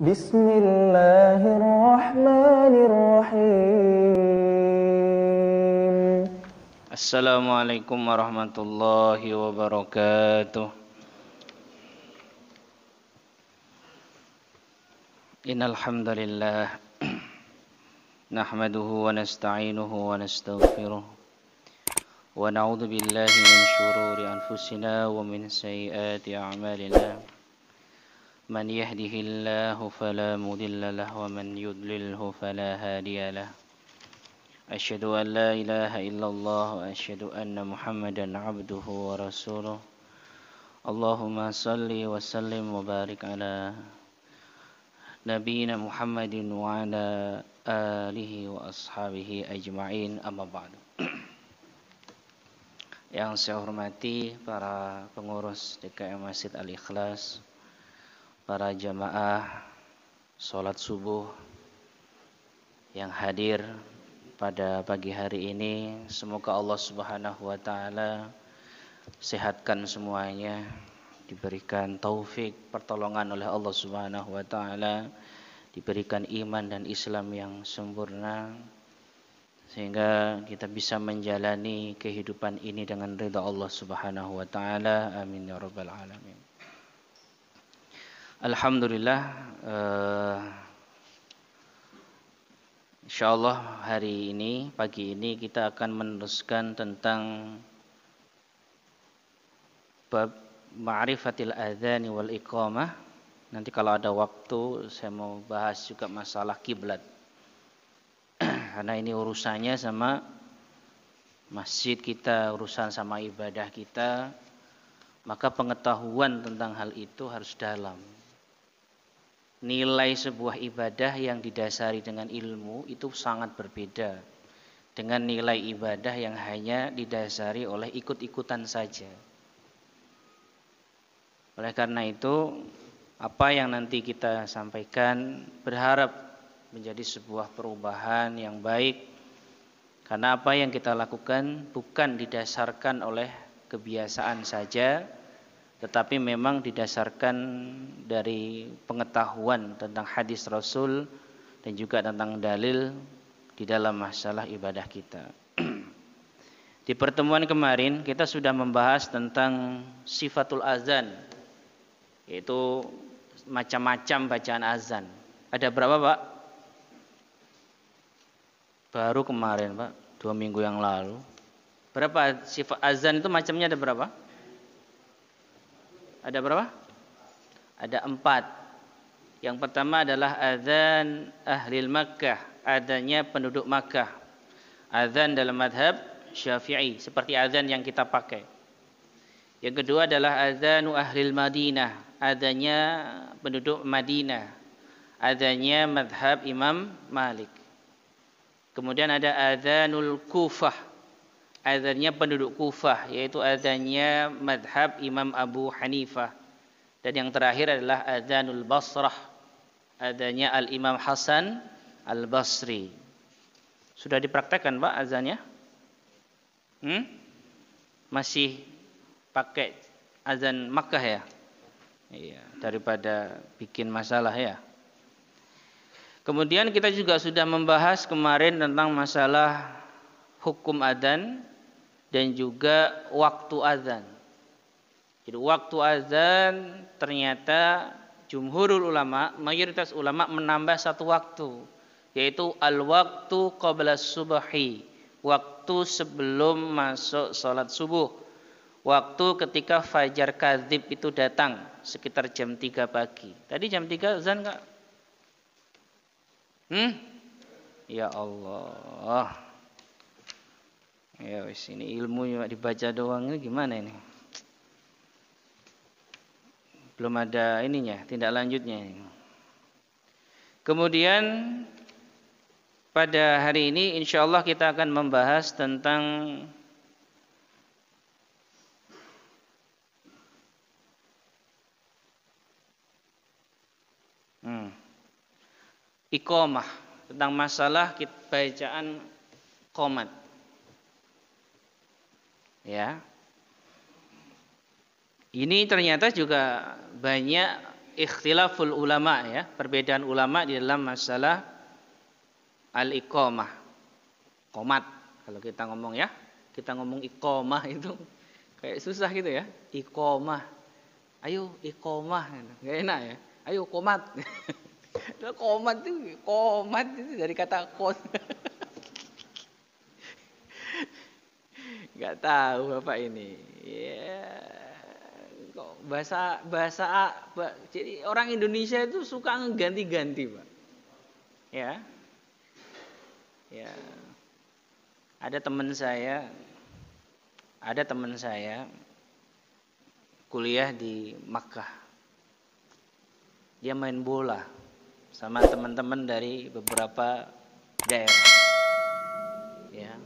Bismillahirrahmanirrahim. Assalamualaikum warahmatullahi wabarakatuh. Innal hamdalillah nahmaduhu wa nasta'inuhu wa nastaghfiruh wa na'udzu billahi min shururi anfusina wa min sayyiati a'malina. Man yahdihillahu fala mudilla lahu wa man yudlilhu fala hadiya lahu. Asyhadu an la ilaha illallah wa asyhadu anna Muhammadan abduhu wa rasuluh. Allahumma salli wa sallim wa barik ala Nabiina Muhammadin wa ala alihi wa ashabihi ajma'in, amma ba'du. Yang saya hormati para pengurus DKM Masjid Al-Ikhlas, para jamaah sholat subuh yang hadir pada pagi hari ini, semoga Allah Subhanahu wa taala sehatkan semuanya, diberikan taufik, pertolongan oleh Allah Subhanahu wa taala, diberikan iman dan Islam yang sempurna sehingga kita bisa menjalani kehidupan ini dengan ridha Allah Subhanahu wa taala. Amin ya rabbal alamin. Alhamdulillah, insyaallah hari ini, pagi ini kita akan meneruskan tentang bab ma'rifatil adzan wal iqamah. Nanti kalau ada waktu saya mau bahas juga masalah kiblat. Karena ini urusannya sama masjid kita, urusan sama ibadah kita, maka pengetahuan tentang hal itu harus dalam. Nilai sebuah ibadah yang didasari dengan ilmu itu sangat berbeda dengan nilai ibadah yang hanya didasari oleh ikut-ikutan saja. Oleh karena itu, apa yang nanti kita sampaikan berharap menjadi sebuah perubahan yang baik, karena apa yang kita lakukan bukan didasarkan oleh kebiasaan saja, tetapi memang didasarkan dari pengetahuan tentang hadis Rasul dan juga tentang dalil di dalam masalah ibadah kita. Di pertemuan kemarin kita sudah membahas tentang sifatul azan, yaitu macam-macam bacaan azan. Ada berapa, Pak? Baru kemarin, Pak, 2 minggu yang lalu. Berapa sifat azan itu, macamnya ada berapa? Ada berapa? Ada 4. Yang pertama adalah azan ahlil Makkah, adanya penduduk Makkah. Azan dalam madhab Syafi'i, seperti azan yang kita pakai. Yang kedua adalah azanu ahlil Madinah, adanya penduduk Madinah, adanya madhab Imam Malik. Kemudian ada azanul Kufah, azannya penduduk Kufah, yaitu azannya madhab Imam Abu Hanifah. Dan yang terakhir adalah azanul Basrah, azannya Al-Imam Hasan Al-Basri. Sudah dipraktekkan, Pak, azannya? Masih pakai azan Makkah ya? Iya, daripada bikin masalah ya. Kemudian kita juga sudah membahas kemarin tentang masalah hukum adzan dan juga waktu azan. Jadi waktu azan ternyata jumhurul ulama, mayoritas ulama menambah satu waktu, yaitu al-waktu qabla subhi, waktu sebelum masuk salat subuh, waktu ketika fajar kadzib itu datang sekitar jam 3 pagi. Tadi jam 3 azan enggak? Ya Allah. Ya wis, ini ilmu cuma dibaca doang, ini gimana ini? Belum ada ininya, tindak lanjutnya. Kemudian pada hari ini insyaallah kita akan membahas tentang iqamah, tentang masalah bacaan qomat. Ya. Ini ternyata juga banyak ikhtilaful ulama ya, perbedaan ulama di dalam masalah al-iqamah. Qomat kalau kita ngomong ya. Kita ngomong iqamah itu kayak susah gitu ya. Iqamah. Ayo iqamah. Enggak enak ya. Ayo qomat. Qomat itu dari kata qos. Enggak tahu Bapak ini. Ya. Kok jadi orang Indonesia itu suka ngeganti-ganti, Pak. Ya. Ya. Ada teman saya kuliah di Makkah. Dia main bola sama teman-teman dari beberapa daerah. Ya.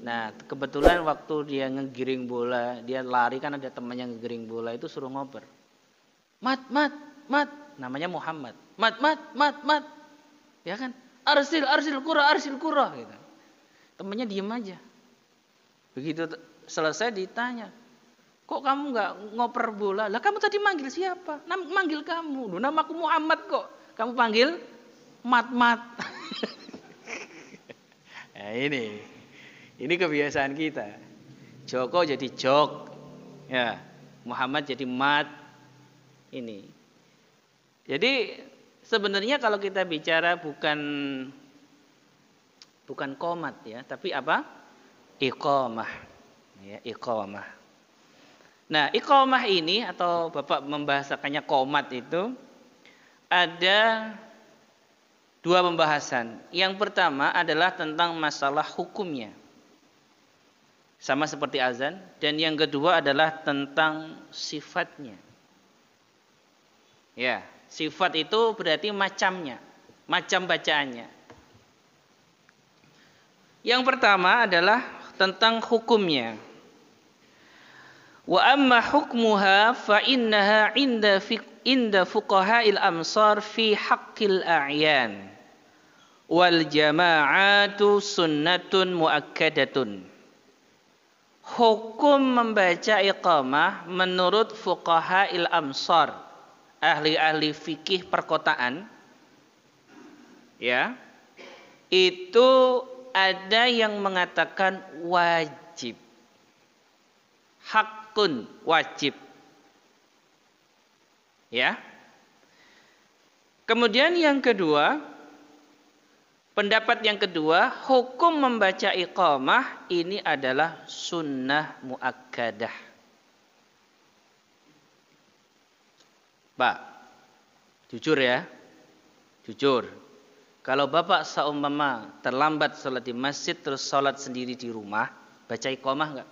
Nah, kebetulan waktu dia ngegiring bola, dia lari kan ada temannya ngegiring bola itu suruh ngoper. Mat, namanya Muhammad. Mat. Ya kan? Arsil kura gitu. Temennya diem aja. Begitu selesai ditanya, kok kamu nggak ngoper bola? Lah kamu tadi manggil siapa? Manggil kamu. Loh, namaku Muhammad kok. Kamu panggil Mat. Nah, ini kebiasaan kita. Joko jadi Jok, ya. Muhammad jadi Mat. Ini. Jadi sebenarnya kalau kita bicara bukan qomat ya, tapi apa? Iqamah. Ya, iqamah. Nah, iqamah ini atau Bapak membahasakannya qomat itu ada dua pembahasan. Yang pertama adalah tentang masalah hukumnya. Sama seperti azan, dan yang kedua adalah tentang sifatnya. Ya, sifat itu berarti macamnya, macam bacaannya. Yang pertama adalah tentang hukumnya. Wa amma hukmuha fa innaha inda fuqaha'il amsar fi haqqil a'yan wal jama'atu sunnatun muakkadatun. Hukum membaca iqamah menurut fuqaha'il amsar, ahli-ahli fikih perkotaan, ya, itu ada yang mengatakan wajib. Hakun, wajib. Ya. Kemudian yang kedua, pendapat yang kedua, hukum membaca iqamah ini adalah sunnah muakkadah. Pak, jujur ya. Jujur. Kalau Bapak seumpama terlambat sholat di masjid terus sholat sendiri di rumah, baca iqamah enggak?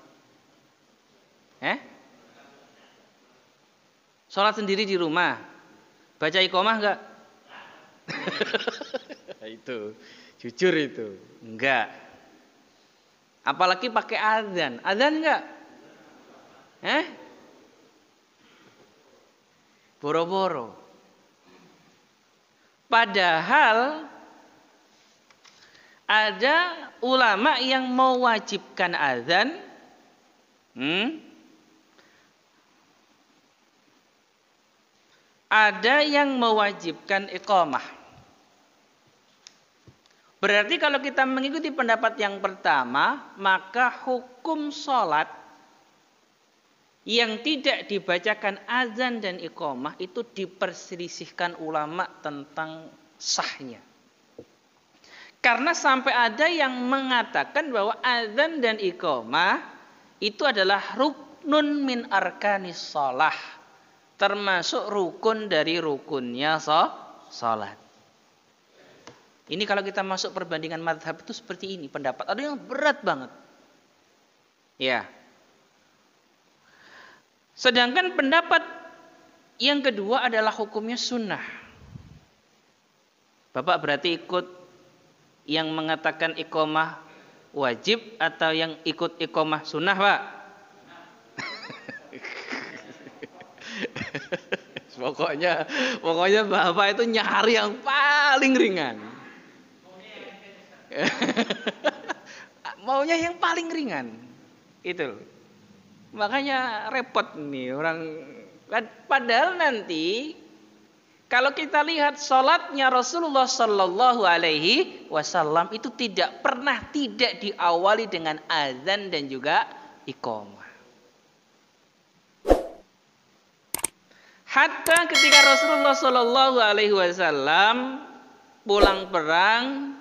Sholat sendiri di rumah, baca iqamah enggak? Itu, jujur itu, enggak. Apalagi pakai azan, azan enggak? Boro-boro. Padahal ada ulama yang mewajibkan azan, ada yang mewajibkan iqamah. Berarti kalau kita mengikuti pendapat yang pertama, maka hukum sholat yang tidak dibacakan azan dan iqamah itu diperselisihkan ulama tentang sahnya. Karena sampai ada yang mengatakan bahwa azan dan iqamah itu adalah ruknun min arkanis shalah, termasuk rukun dari rukunnya salat. Ini kalau kita masuk perbandingan mazhab itu seperti ini pendapat. Ada yang berat banget. Ya. Sedangkan pendapat yang kedua adalah hukumnya sunnah. Bapak berarti ikut yang mengatakan iqamah wajib atau yang ikut iqamah sunnah, Pak? Pokoknya Bapak itu nyari yang paling ringan. Maunya yang paling ringan. Itu. Makanya repot nih orang. Padahal nanti Kalau kita lihat salatnya Rasulullah sallallahu alaihi wasallam itu tidak pernah tidak diawali dengan azan dan juga iqamah. Hatta ketika Rasulullah sallallahu alaihi wasallam pulang perang,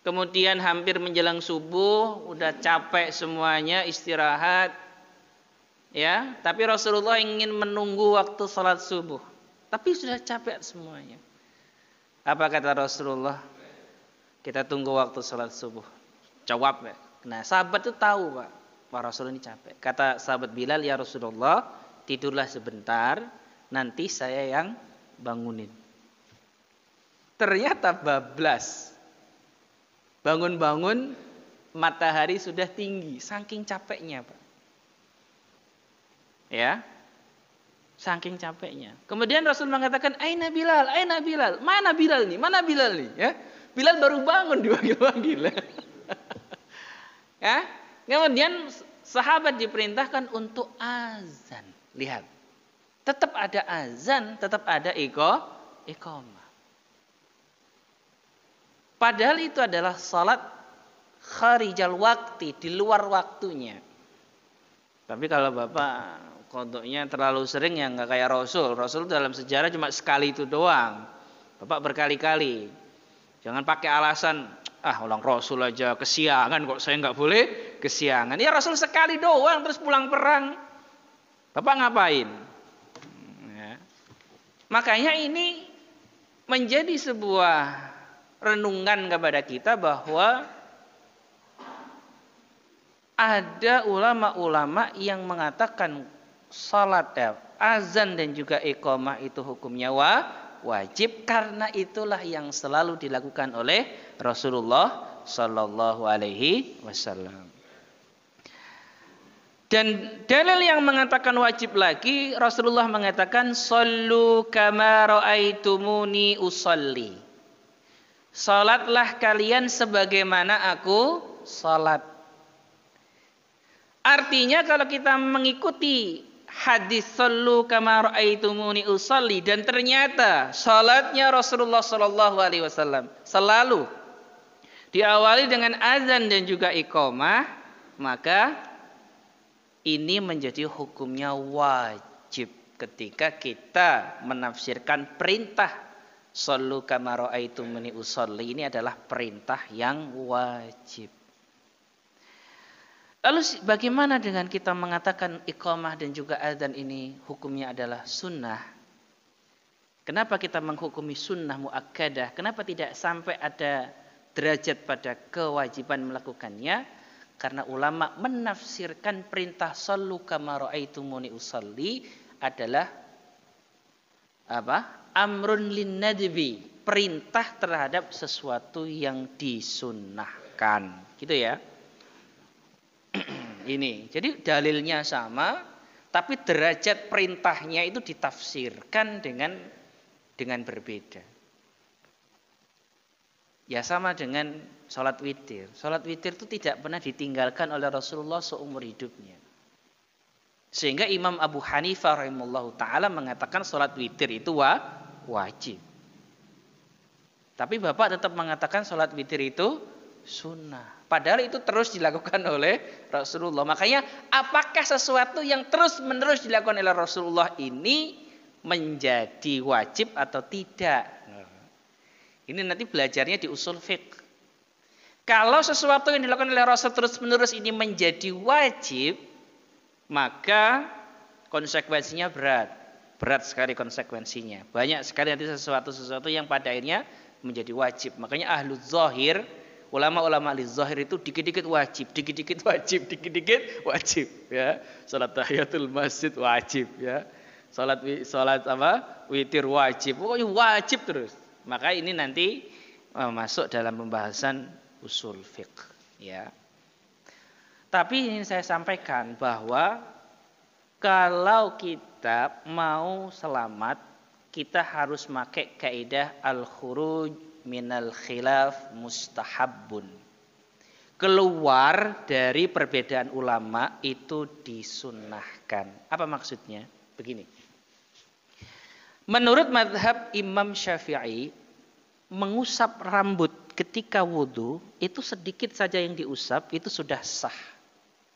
kemudian hampir menjelang subuh, udah capek semuanya, istirahat. Ya, tapi Rasulullah ingin menunggu waktu salat subuh. Tapi sudah capek semuanya. Apa kata Rasulullah? Kita tunggu waktu salat subuh. Jawab ya. Nah, sahabat itu tahu, Pak. Pak Rasul ini capek. Kata sahabat Bilal, ya Rasulullah, tidurlah sebentar, nanti saya yang bangunin. Ternyata bablas. Bangun-bangun matahari sudah tinggi, saking capeknya, Pak. Ya. Saking capeknya. Kemudian Rasul mengatakan, "Aina Bilal? Aina Bilal? Mana Bilal nih? Mana Bilal nih?" Ya. Bilal baru bangun dipanggil-panggil. Ya. Kemudian sahabat diperintahkan untuk azan. Lihat. Tetap ada azan, tetap ada iqamah. Padahal itu adalah salat kharijal waqti, di luar waktunya. Tapi kalau Bapak kodoknya terlalu sering ya nggak kayak Rasul. Rasul dalam sejarah cuma sekali itu doang. Bapak berkali-kali. Jangan pakai alasan, orang Rasul aja kesiangan kok saya nggak boleh kesiangan. Ya Rasul sekali doang terus pulang perang. Bapak ngapain? Ya. Makanya ini menjadi sebuah renungan kepada kita bahwa ada ulama-ulama yang mengatakan salat azan dan juga iqamah itu hukumnya wajib, karena itulah yang selalu dilakukan oleh Rasulullah sallallahu alaihi wasallam. Dan dalil yang mengatakan wajib lagi, Rasulullah mengatakan sallu kama raaitumuni usolli. Salatlah kalian sebagaimana aku salat. Artinya kalau kita mengikuti hadis sallu kama raaitumuni usolli dan ternyata salatnya Rasulullah sallallahu alaihi wasallam selalu diawali dengan azan dan juga iqamah, maka ini menjadi hukumnya wajib ketika kita menafsirkan perintah sallu kama raaitumuni usolli. Ini adalah perintah yang wajib. Lalu bagaimana dengan kita mengatakan iqamah dan juga adzan ini hukumnya adalah sunnah? Kenapa kita menghukumi sunnah muakkadah? Kenapa tidak sampai ada derajat pada kewajiban melakukannya? Karena ulama menafsirkan perintah sallu kama raaitumuni usolli adalah apa? Amrun lin nadbi, perintah terhadap sesuatu yang disunnahkan. Gitu ya. Ini, jadi dalilnya sama, tapi derajat perintahnya itu ditafsirkan dengan berbeda. Ya sama dengan sholat witir. Sholat witir itu tidak pernah ditinggalkan oleh Rasulullah seumur hidupnya. Sehingga Imam Abu Hanifah rahimahullahu ta'ala mengatakan sholat witir itu wajib. Tapi Bapak tetap mengatakan sholat witir itu sunnah. Padahal itu terus dilakukan oleh Rasulullah. Makanya apakah sesuatu yang terus menerus dilakukan oleh Rasulullah ini menjadi wajib atau tidak? Ini nanti belajarnya di usul fiqh. Kalau sesuatu yang dilakukan oleh Rasul terus menerus ini menjadi wajib, maka konsekuensinya berat. Berat sekali konsekuensinya. Banyak sekali nanti sesuatu yang pada akhirnya menjadi wajib. Makanya ahlu zahir, ulama-ulama ahli zahir itu dikit-dikit wajib, dikit-dikit wajib, dikit-dikit wajib, ya. Salat tahiyatul masjid wajib, ya. Salat apa? Witir wajib. Pokoknya wajib terus. Maka ini nanti masuk dalam pembahasan usul fiqh, ya. Tapi ini saya sampaikan bahwa kalau kita mau selamat, kita harus pakai kaidah al-khuruj minal khilaf mustahabbun. Keluar dari perbedaan ulama itu disunnahkan. Apa maksudnya? Begini. Menurut mazhab Imam Syafi'i, mengusap rambut ketika wudhu itu sedikit saja yang diusap itu sudah sah.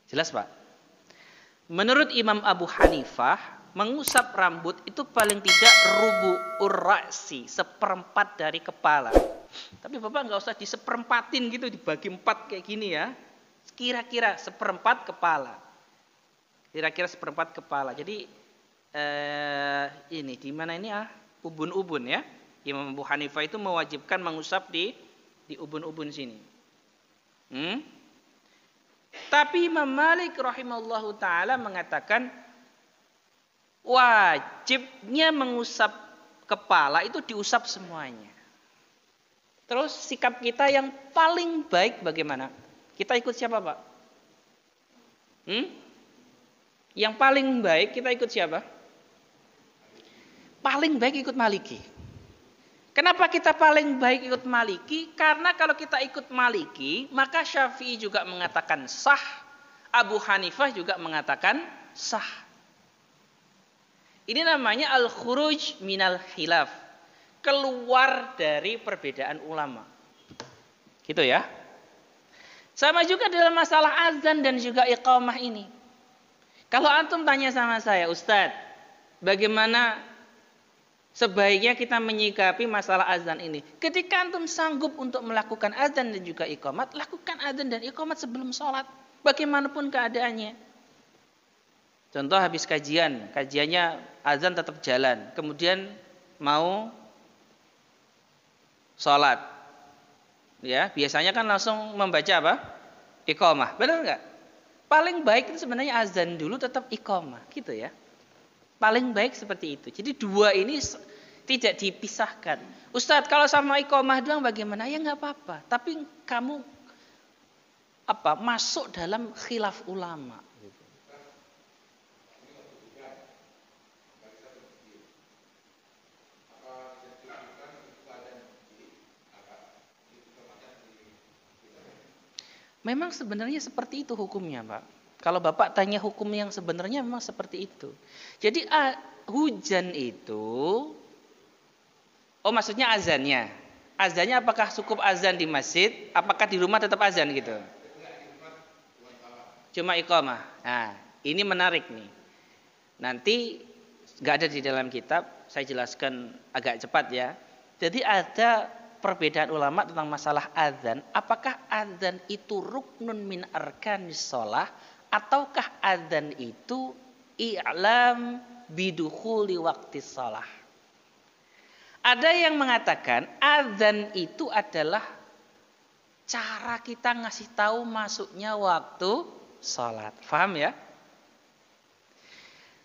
Jelas Pak? Menurut Imam Abu Hanifah, mengusap rambut itu paling tidak rubu'ur ra'si, seperempat dari kepala. Tapi Bapak nggak usah diseperempatin gitu, dibagi 4 kayak gini ya. Kira-kira seperempat kepala. Kira-kira seperempat kepala. Jadi ini di mana ini ubun-ubun ya. Imam Abu Hanifah itu mewajibkan mengusap di ubun-ubun sini. Tapi Imam Malik rahimahullahu taala mengatakan wajibnya mengusap kepala itu diusap semuanya. Terus sikap kita yang paling baik bagaimana? Kita ikut siapa Pak? Yang paling baik kita ikut siapa? Paling baik ikut Maliki. Kenapa kita paling baik ikut Maliki? Karena kalau kita ikut Maliki, maka Syafi'i juga mengatakan sah, Abu Hanifah juga mengatakan sah. Ini namanya al-khuruj minal khilaf. Keluar dari perbedaan ulama. Gitu ya. Sama juga dalam masalah azan dan juga iqamah ini. Kalau antum tanya sama saya, Ustadz, bagaimana sebaiknya kita menyikapi masalah azan ini? Ketika antum sanggup untuk melakukan azan dan juga iqamat, lakukan azan dan iqamat sebelum sholat. Bagaimanapun keadaannya. Contoh habis kajiannya azan tetap jalan. Kemudian mau sholat. Ya, biasanya kan langsung membaca apa? Iqamah. Benar nggak? Paling baik itu sebenarnya azan dulu tetap iqamah, gitu ya. Paling baik seperti itu. Jadi dua ini tidak dipisahkan. Ustadz, kalau sama iqamah doang bagaimana? Ya nggak apa-apa. Tapi kamu masuk dalam khilaf ulama. Memang sebenarnya seperti itu hukumnya, Pak. Kalau Bapak tanya hukum yang sebenarnya memang seperti itu. Jadi hujan itu, maksudnya azannya. Azannya apakah cukup azan di masjid? Apakah di rumah tetap azan gitu? Cuma iqamah. Nah, ini menarik nih. Nanti nggak ada di dalam kitab, saya jelaskan agak cepat ya. Jadi ada perbedaan ulama tentang masalah azan. Apakah azan itu ruknun min arkanis shalah ataukah azan itu i'lam bidukhuli waqti shalah? Ada yang mengatakan azan itu adalah cara kita ngasih tahu masuknya waktu salat. Paham ya?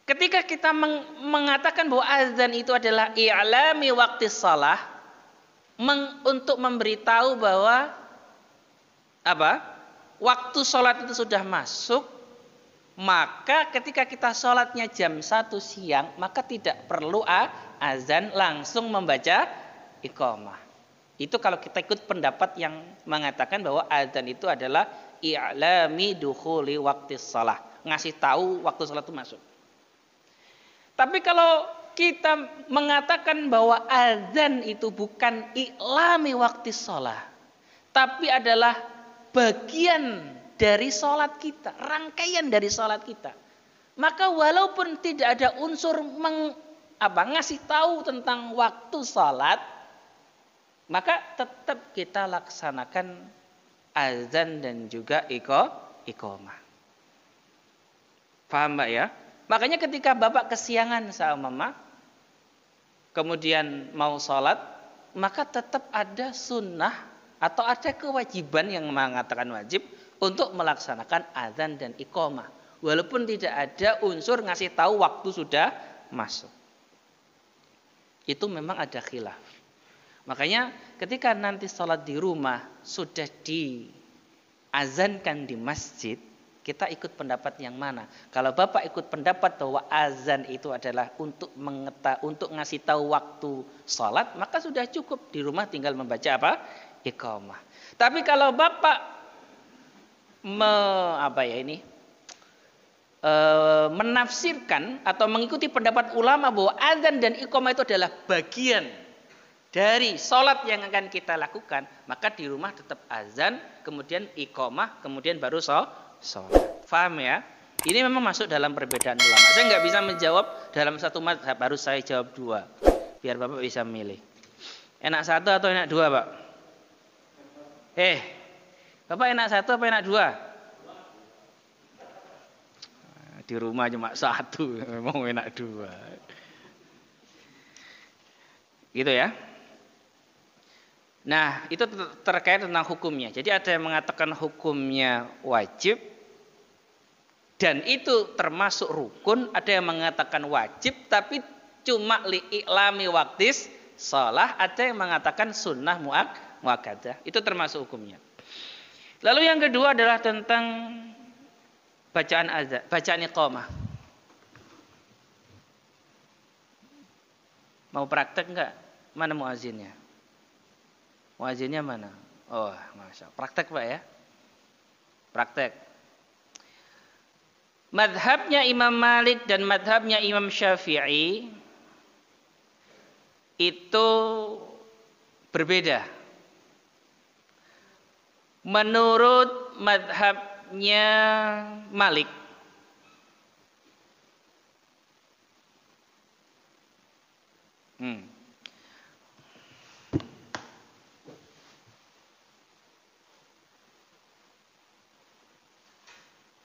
Ketika kita mengatakan bahwa azan itu adalah i'lami waqti shalah, untuk memberitahu bahwa waktu sholat itu sudah masuk, maka ketika kita sholatnya jam 1 siang, maka tidak perlu azan, langsung membaca iqamah. Itu kalau kita ikut pendapat yang mengatakan bahwa azan itu adalah i'lami dukhuli waqti shalah, ngasih tahu waktu sholat itu masuk. Tapi kalau kita mengatakan bahwa azan itu bukan i'lami waqti sholah, tapi adalah bagian dari sholat kita, rangkaian dari sholat kita. Maka walaupun tidak ada unsur ngasih tahu tentang waktu sholat, maka tetap kita laksanakan azan dan juga iqamah. Paham Mbak ya? Makanya ketika Bapak kesiangan sama Mama, kemudian mau sholat, maka tetap ada sunnah atau ada kewajiban yang mengatakan wajib untuk melaksanakan azan dan iqamah. Walaupun tidak ada unsur ngasih tahu waktu sudah masuk. Itu memang ada khilaf. Makanya ketika nanti sholat di rumah sudah diazankan di masjid, kita ikut pendapat yang mana? Kalau Bapak ikut pendapat bahwa azan itu adalah untuk ngasih tahu waktu sholat, maka sudah cukup di rumah tinggal membaca iqamah. Tapi kalau Bapak menafsirkan atau mengikuti pendapat ulama bahwa azan dan iqamah itu adalah bagian dari sholat yang akan kita lakukan, maka di rumah tetap azan, kemudian iqamah, kemudian baru sholat. Faham ya? Ini memang masuk dalam perbedaan ulama. Saya nggak bisa menjawab dalam satu mazhab, harus saya jawab dua, biar Bapak bisa milih. Enak satu atau enak dua, Pak? Bapak enak satu apa enak dua? Di rumah cuma satu, memang enak dua. Gitu ya. Nah, itu terkait tentang hukumnya. Jadi ada yang mengatakan hukumnya wajib dan itu termasuk rukun, ada yang mengatakan wajib tapi cuma li'i'lami waqtis shalah, ada yang mengatakan sunnah muakkadah. Itu termasuk hukumnya. Lalu yang kedua adalah tentang bacaan azan, bacaan iqamah. Mau praktek enggak? Mana muazinnya? Muazinnya mana? Oh, masya Allah. Praktek Pak ya? Praktek. Madhabnya Imam Malik dan madhabnya Imam Syafi'i itu berbeda. Menurut madhabnya Malik,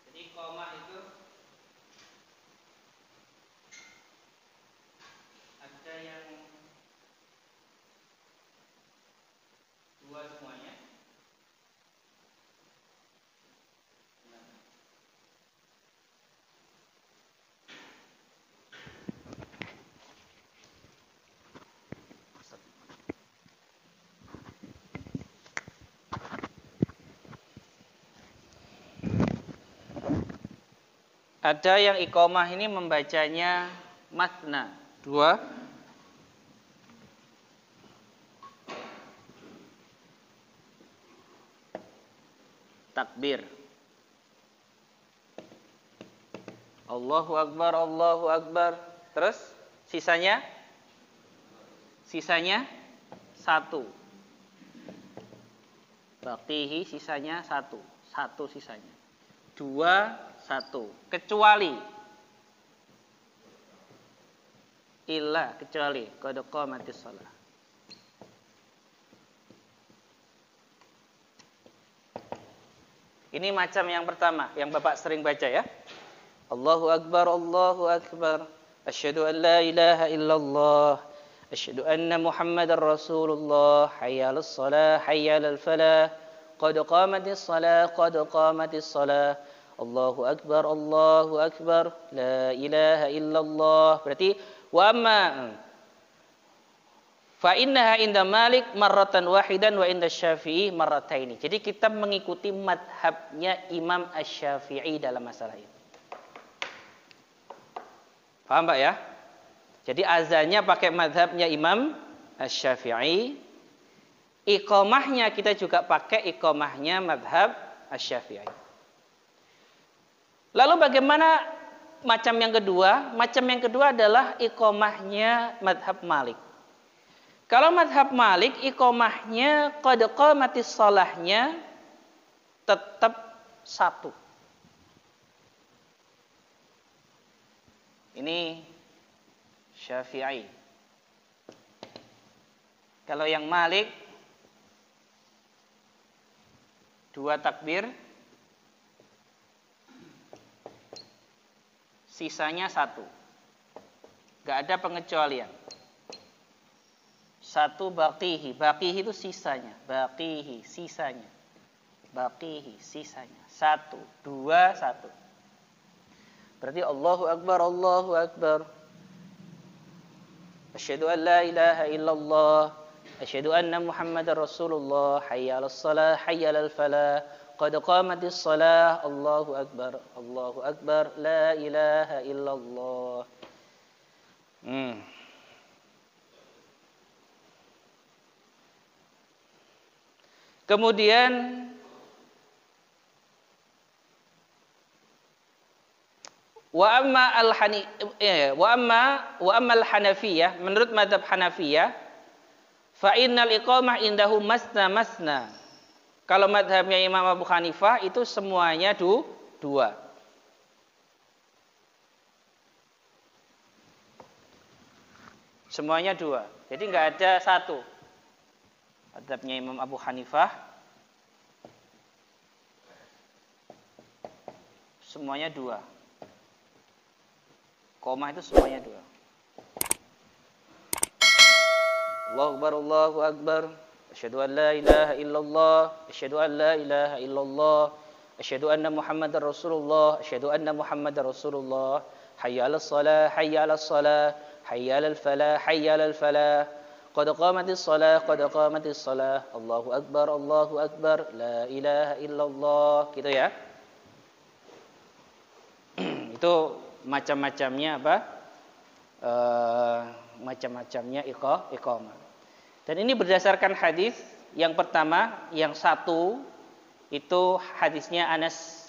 jadi iqamah itu ada yang dua semuanya. Ada yang iqamah ini membacanya matna, dua. Takbir. Allahu Akbar, Allahu Akbar. Terus sisanya satu. Baqihi sisanya satu sisanya. Dua, satu. Kecuali qad qamatis shalah. Ini macam yang pertama yang Bapak sering baca ya. Allahu Akbar, Allahu Akbar. Asyhadu an la ilaha illallah. Asyhadu anna Muhammadar Rasulullah. Hayya 'alas shalah, hayya 'alal falah. Qad qamatis shalah, qad qamatis shalah. Allahu Akbar, Allahu Akbar. La ilaha illallah. Berarti wa amma fa innaha inda Malik marratan wahidan wa inda Syafi'i marrataini. Jadi kita mengikuti madhabnya Imam Asy-Syafi'i dalam masalah ini. Paham Pak ya? Jadi azannya pakai madhabnya Imam Asy-Syafi'i. Iqamahnya kita juga pakai iqamahnya madhab Asy-Syafi'i. Lalu bagaimana macam yang kedua? Macam yang kedua adalah iqamahnya madhab Malik. Kalau madhab Malik, iqamahnya qad qamatis shalahnya tetap satu. Ini Syafi'i. Kalau yang Malik, dua takbir, sisanya satu. Gak ada pengecualian. Satu baqihi. Baqihi itu sisanya. Baqihi, sisanya. Baqihi, sisanya. Satu, dua, satu. Berarti Allahu Akbar, Allahu Akbar. Asyhadu an la ilaha illallah. Asyhadu anna Muhammadar Rasulullah. Hayya 'alas shalah, hayya 'alal falah. Qad qamatis shalah. Allahu Akbar, Allahu Akbar. La ilaha illallah. Kemudian Wa amma al-Hanafiyah, menurut mazhab Hanafiyah, fa innal iqamah indahu masna masna. Kalau mazhabnya Imam Abu Hanifah itu semuanya dua. Semuanya dua. Jadi enggak ada satu. Mazhabnya Imam Abu Hanifah semuanya dua. Qomah itu semuanya dua. Allahu Akbar, Allahu Akbar. Asyhadu an la ilaha illallah, asyhadu an la ilaha illallah, asyhadu anna Muhammadar Rasulullah, asyhadu anna Muhammadar Rasulullah. Hayya 'alas shalah, hayya 'alas shalah, hayya 'alal falah, hayya 'alal falah. Qad qamatis shalah, qad qamatis shalah. Allahu Akbar, Allahu Akbar. La ilaha illallah. Gitu ya. Itu macam-macamnya apa? Macam-macamnya iqamah. Dan ini berdasarkan hadis yang pertama, yang satu itu hadisnya Anas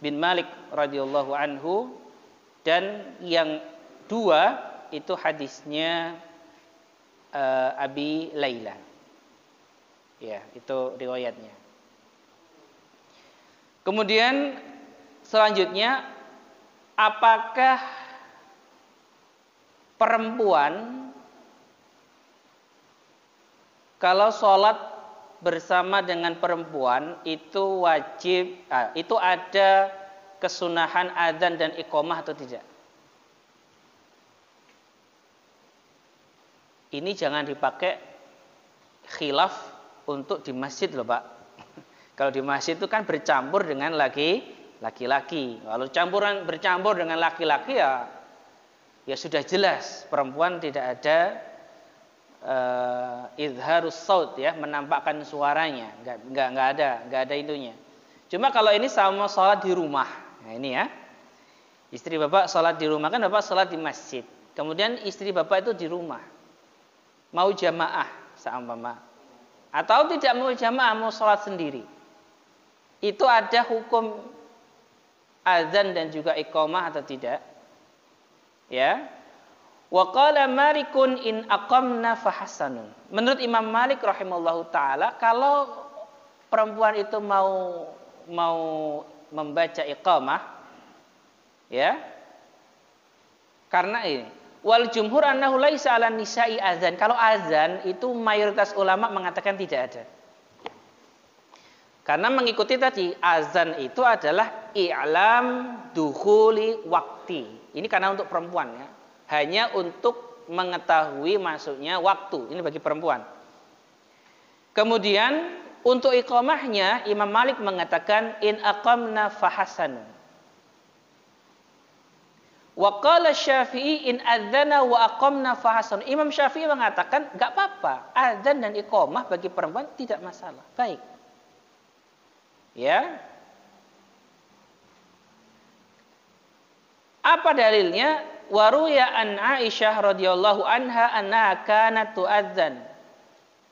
bin Malik radhiyallahu anhu, dan yang dua itu hadisnya Abi Laila. Ya, itu riwayatnya. Kemudian selanjutnya, apakah perempuan kalau sholat bersama dengan perempuan itu wajib, itu ada kesunahan adzan dan iqamah atau tidak? Ini jangan dipakai khilaf untuk di masjid loh Pak. Kalau di masjid itu kan bercampur dengan laki-laki. Kalau bercampur dengan laki-laki ya sudah jelas perempuan tidak ada izharus saut, ya, menampakkan suaranya, enggak ada itunya. Cuma kalau ini sama sholat di rumah, nah ini ya, istri bapak sholat di rumah, kan bapak sholat di masjid, kemudian istri bapak itu di rumah, mau jamaah seumpama, atau tidak mau jamaah, mau sholat sendiri, itu ada hukum azan dan juga iqamah atau tidak? Ya. Wa qala Malikun in aqamna fahasanun. Menurut Imam Malik rahimahullahu taala, kalau perempuan itu mau membaca iqamah, ya, karena ini wal jumhur annahu laisa 'alan nisa'i azan. Kalau azan itu mayoritas ulama mengatakan tidak ada. Karena mengikuti tadi, azan itu adalah i'lam dukhuli waqti. Ini karena untuk perempuan, ya. Hanya untuk mengetahui masuknya waktu. Ini bagi perempuan. Kemudian untuk iqamahnya Imam Malik mengatakan in aqamna fahasan. Wa qala Syafi'i in adzana wa aqamna fahasan. Imam Syafi'i mengatakan enggak apa-apa, azan dan iqamah bagi perempuan tidak masalah. Baik. Ya. Apa dalilnya? Waruya an Aisyah radhiyallahu anha annaha kanat tu'adzan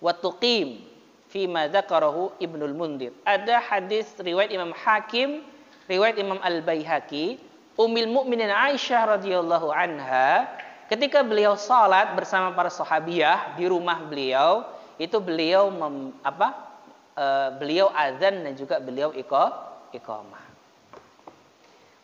wa tuqim fi ma dzakarahu Ibnul Mundhir. Ada hadis riwayat Imam Hakim, riwayat Imam Al-Baihaqi, Ummul Mukminin Aisyah radhiyallahu anha ketika beliau salat bersama para sahabiyah di rumah beliau, itu beliau beliau azan dan juga beliau iqamah.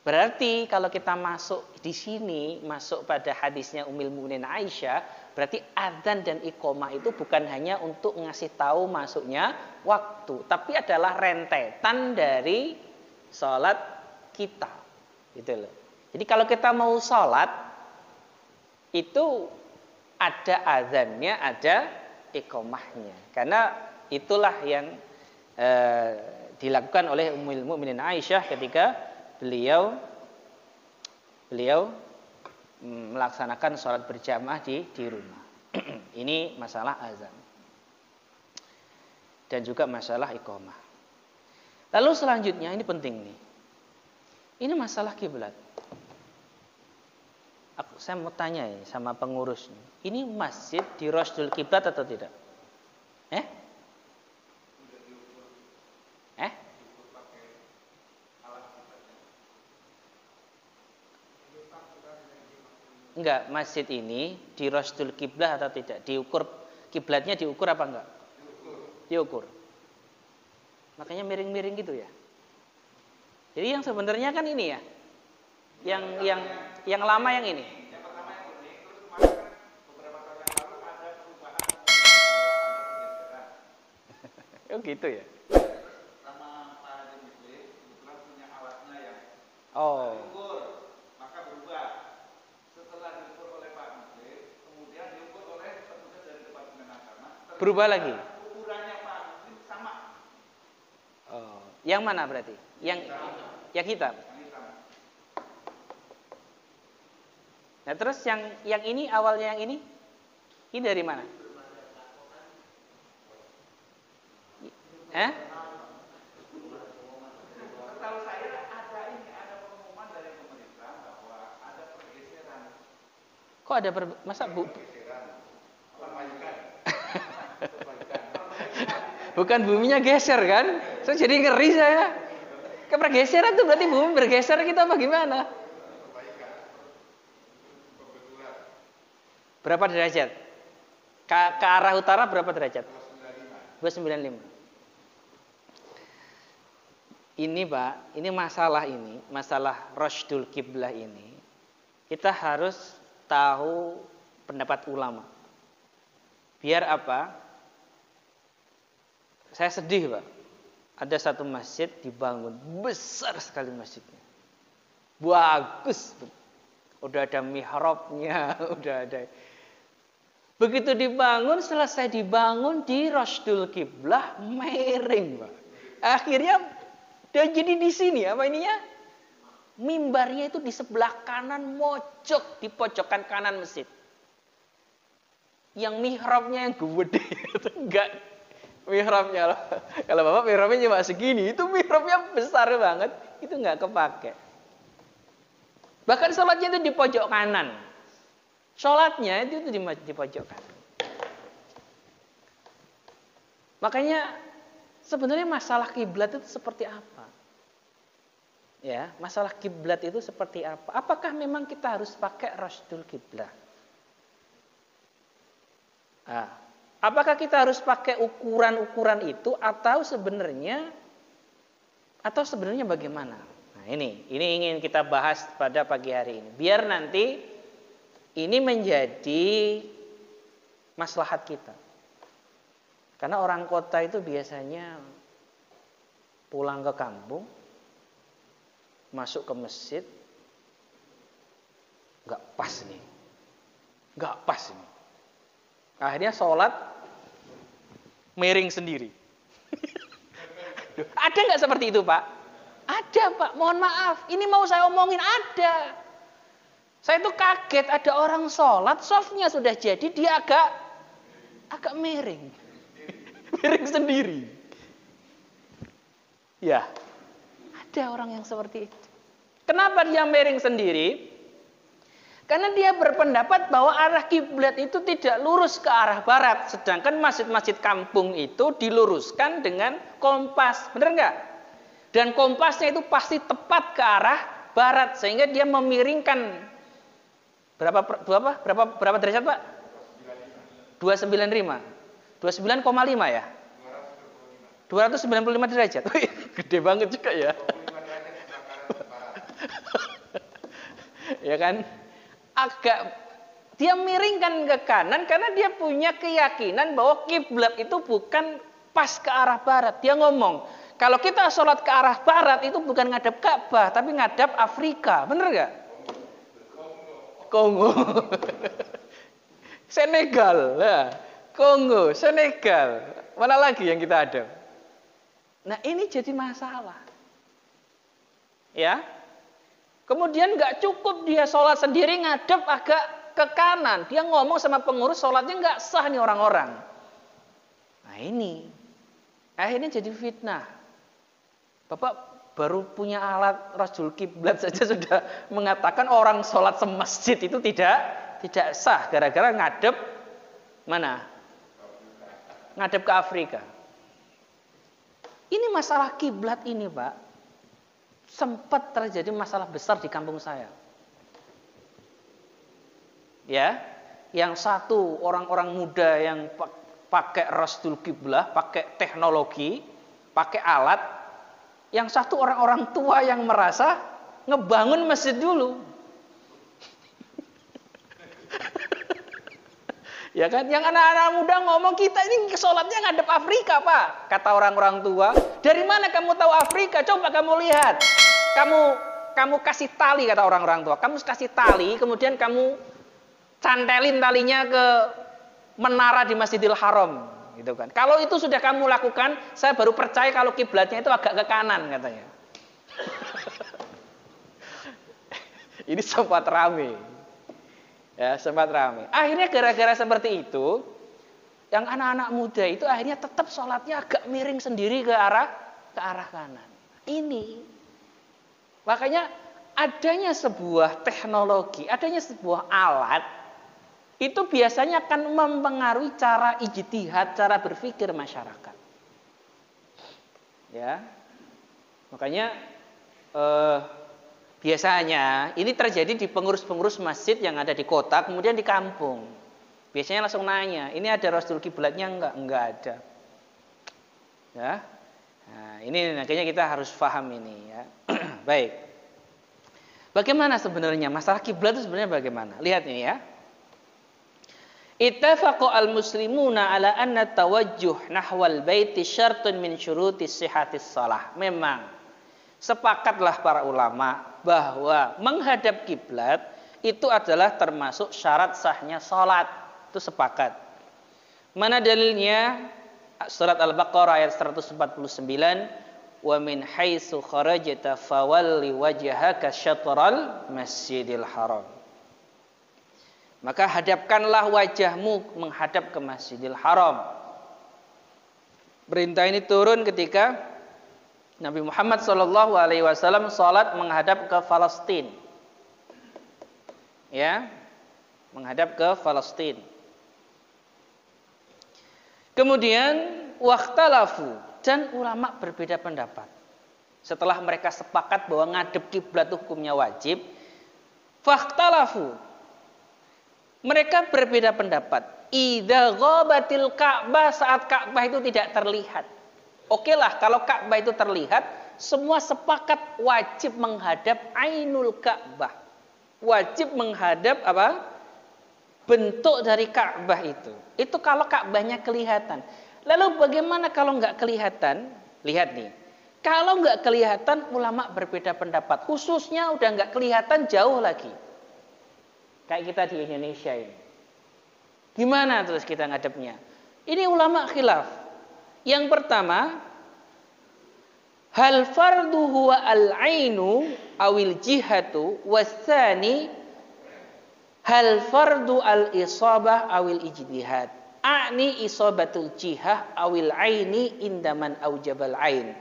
Berarti kalau kita masuk di sini, masuk pada hadisnya Ummul Mukminin Aisyah, berarti adzan dan iqamah itu bukan hanya untuk ngasih tahu masuknya waktu, tapi adalah rentetan dari sholat kita, gitu loh. Jadi kalau kita mau sholat, itu ada adzannya, ada iqamahnya, karena itulah yang dilakukan oleh Ummul Mukminin Aisyah ketika beliau melaksanakan sholat berjamaah di rumah. Ini masalah azan dan juga masalah iqamah. Lalu selanjutnya ini penting nih. Ini masalah kiblat. Saya mau tanya ya sama pengurus. Ini masjid di Rasdul Kiblat atau tidak? enggak masjid ini di Rasdul Kiblah atau tidak? Diukur kiblatnya, diukur apa enggak? Diukur. Makanya miring-miring gitu ya. Jadi yang sebenarnya kan ini ya. Yang lama yang ini. Yang pertama yang unik, terus kemarin kan beberapa tahun yang lalu ada perubahan ada pergeseran. Oh gitu ya. Sama Pak Haji Muslim kebetulan punya alatnya yang diukur, maka berubah. Setelah diukur oleh Pak Muslim, kemudian diukur oleh petugas dari Departemen Agama. Berubah lagi. Ukurannya Pak Muslim sama. Oh, yang mana berarti? Yang hitam. Nah terus yang ini awalnya yang ini dari mana? Setahu saya ada pengumuman dari pemerintah bahwa ada pergeseran. Kok ada masa bu? Bukan buminya geser kan? Saya jadi ngeri saya. Kepergeseran itu berarti bumi bergeser kita apa gimana? Berapa derajat? Ke arah utara berapa derajat? 295. Ini Pak, ini masalah Rasdul Kiblah ini. Kita harus tahu pendapat ulama. Biar apa? Saya sedih Pak. Ada satu masjid dibangun, besar sekali masjidnya. Bagus. Udah ada mihrabnya, udah ada. Begitu dibangun, selesai dibangun di Rasdul Kiblah, miring, Pak. Akhirnya dia jadi di sini apa ininya? Mimbarnya itu di sebelah kanan, mojok di pojokan kanan masjid. Yang mihrabnya yang gede, enggak mihrabnya loh. Kalau Bapak mihrabnya cuma segini, itu mihrabnya besar banget, itu enggak kepake. Bahkan sholatnya itu di pojok kanan. Sholatnya itu di pojok kanan. Makanya sebenarnya masalah kiblat itu seperti apa? Ya, masalah kiblat itu seperti apa? Apakah memang kita harus pakai Rasdul Kiblah? Nah, apakah kita harus pakai ukuran-ukuran itu atau sebenarnya bagaimana? Nah, ini ingin kita bahas pada pagi hari ini. Biar nanti ini menjadi maslahat kita. Karena orang kota itu biasanya pulang ke kampung, masuk ke masjid, nggak pas nih. Akhirnya sholat miring sendiri. Ada nggak seperti itu Pak? Ada Pak, mohon maaf. Ini mau saya omongin ada. Saya tuh kaget ada orang sholat, softnya sudah jadi, dia agak miring. Miring sendiri. Ya, ada orang yang seperti itu. Kenapa dia miring sendiri? Karena dia berpendapat bahwa arah kiblat itu tidak lurus ke arah barat. Sedangkan masjid-masjid kampung itu diluruskan dengan kompas. Benar nggak? Dan kompasnya itu pasti tepat ke arah barat. Sehingga dia memiringkan berapa derajat Pak? 295. 29,5 ya? 295 derajat. Gede banget juga ya. Ya kan? Dia miringkan ke kanan karena dia punya keyakinan bahwa kiblat itu bukan pas ke arah barat. Dia ngomong, kalau kita sholat ke arah barat itu bukan ngadap Ka'bah, tapi ngadap Afrika. Bener gak? Kongo. Senegal. Nah, Kongo, Senegal. Mana lagi yang kita ada? Nah ini jadi masalah. Ya. Kemudian gak cukup dia sholat sendiri ngadep agak ke kanan. Dia ngomong sama pengurus sholatnya gak sah nih orang-orang. Nah ini. Akhirnya jadi fitnah. Bapak baru punya alat Rasdul Kiblat saja sudah mengatakan orang sholat semasjid itu tidak sah. Gara-gara ngadep mana? Ngadep ke Afrika. Ini masalah kiblat ini Pak. Sempat terjadi masalah besar di kampung saya. Ya. Yang satu orang-orang muda yang pakai rasdul kiblah, pakai teknologi, pakai alat. Yang satu orang-orang tua yang merasa ngebangun masjid dulu. Ya kan? Yang anak-anak muda ngomong, kita ini sholatnya ngadep Afrika, Pak. Kata orang-orang tua, dari mana kamu tahu Afrika? Coba kamu lihat. Kamu kasih tali, kata orang-orang tua. Kamu kasih tali, kemudian kamu cantelin talinya ke menara di Masjidil Haram, gitu kan. Kalau itu sudah kamu lakukan, saya baru percaya kalau kiblatnya itu agak ke kanan, katanya. Ini sempat rame. Ya, sempat ramai. Akhirnya gara-gara seperti itu, yang anak-anak muda itu akhirnya tetap sholatnya agak miring sendiri ke arah kanan. Ini, makanya adanya sebuah teknologi, adanya sebuah alat, itu biasanya akan mempengaruhi cara ijtihad, cara berpikir masyarakat. Ya, makanya biasanya ini terjadi di pengurus-pengurus masjid yang ada di kota, kemudian di kampung. Biasanya langsung nanya, ini ada rasdul kiblatnya enggak? Enggak ada. Ya. Nah, ini makanya kita harus paham ini ya. Baik. Bagaimana sebenarnya masalah kiblat itu sebenarnya bagaimana? Lihat ini ya. Ittafaqa al-muslimuna ala anna tawajjuh nahwal baiti syartun min syurutis sihhatis shalah. Memang sepakatlah para ulama bahwa menghadap kiblat itu adalah termasuk syarat sahnya salat. Itu sepakat. Mana dalilnya? Surat Al-Baqarah ayat 149, wa min haitsu kharajta fawalli wajhaka syatral masjidil haram. Maka hadapkanlah wajahmu menghadap ke Masjidil Haram. Perintah ini turun ketika Nabi Muhammad SAW salat menghadap ke Palestina. Ya, menghadap ke Palestina. Kemudian waqtalafu, dan ulama berbeda pendapat. Setelah mereka sepakat bahwa ngadep kiblat hukumnya wajib, waqtalafu, mereka berbeda pendapat. Idza ghabatil Ka'bah, saat Ka'bah itu tidak terlihat. Oke lah, kalau Ka'bah itu terlihat, semua sepakat wajib menghadap Ainul Ka'bah. Wajib menghadap apa? Bentuk dari Ka'bah itu. Itu kalau Ka'bahnya kelihatan. Lalu bagaimana kalau nggak kelihatan? Lihat nih. Kalau nggak kelihatan, ulama berbeda pendapat. Khususnya udah nggak kelihatan jauh lagi. Kayak kita di Indonesia ini. Gimana terus kita ngadepnya? Ini ulama khilaf. Yang pertama, hal fardu huwa al-ainu awil jihatu, wasani hal fardu al-isabah awil ijtihad. A'ni isabatul jihah awil aini indaman aujabal ain.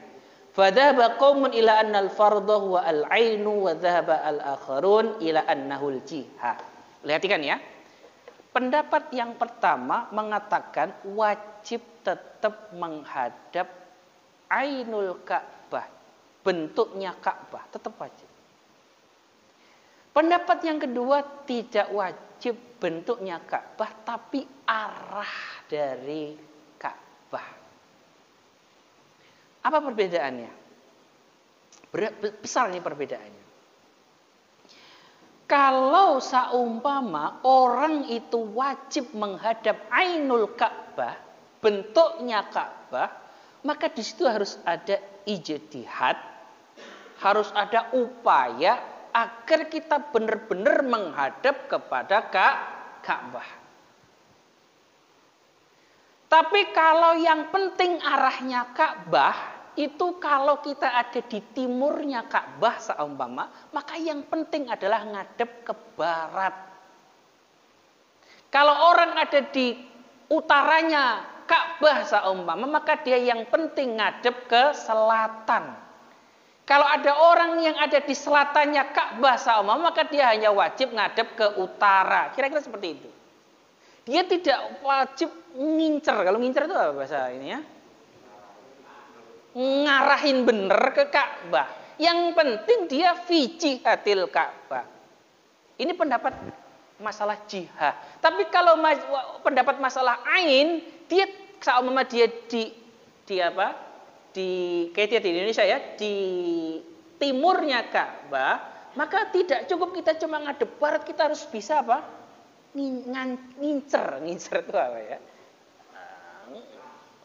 Fadhaba qaumun ila anna al-fardu huwa al-ainu wa dhahaba al-akharun ila annahu al-jihah. Perhatikan ya. Pendapat yang pertama mengatakan wajib tetap menghadap Ainul Ka'bah. Bentuknya Ka'bah tetap wajib. Pendapat yang kedua tidak wajib bentuknya Ka'bah, tapi arah dari Ka'bah. Apa perbedaannya? Besar ini perbedaannya. Kalau saumpama orang itu wajib menghadap Ainul Ka'bah, bentuknya Ka'bah, maka di situ harus ada ijtihad, harus ada upaya agar kita benar-benar menghadap kepada Ka'bah. Tapi kalau yang penting arahnya Ka'bah, itu kalau kita ada di timurnya Ka'bah seumpama, maka yang penting adalah ngadep ke barat. Kalau orang ada di utaranya Ka'bah seumpama, maka dia yang penting ngadep ke selatan. Kalau ada orang yang ada di selatannya Ka'bah seumpama, maka dia hanya wajib ngadep ke utara. Kira-kira seperti itu. Dia tidak wajib ngincer. Kalau ngincer itu apa bahasa ini ya? Ngarahin bener ke Ka'bah. Yang penting dia fi jihatil Ka'bah. Ini pendapat masalah jihah. Tapi kalau pendapat masalah ain, dia seumpama dia di apa? Kayak di Indonesia ya, di timurnya Ka'bah, maka tidak cukup kita cuma ngadep barat, kita harus bisa apa? Ngincer itu apa ya?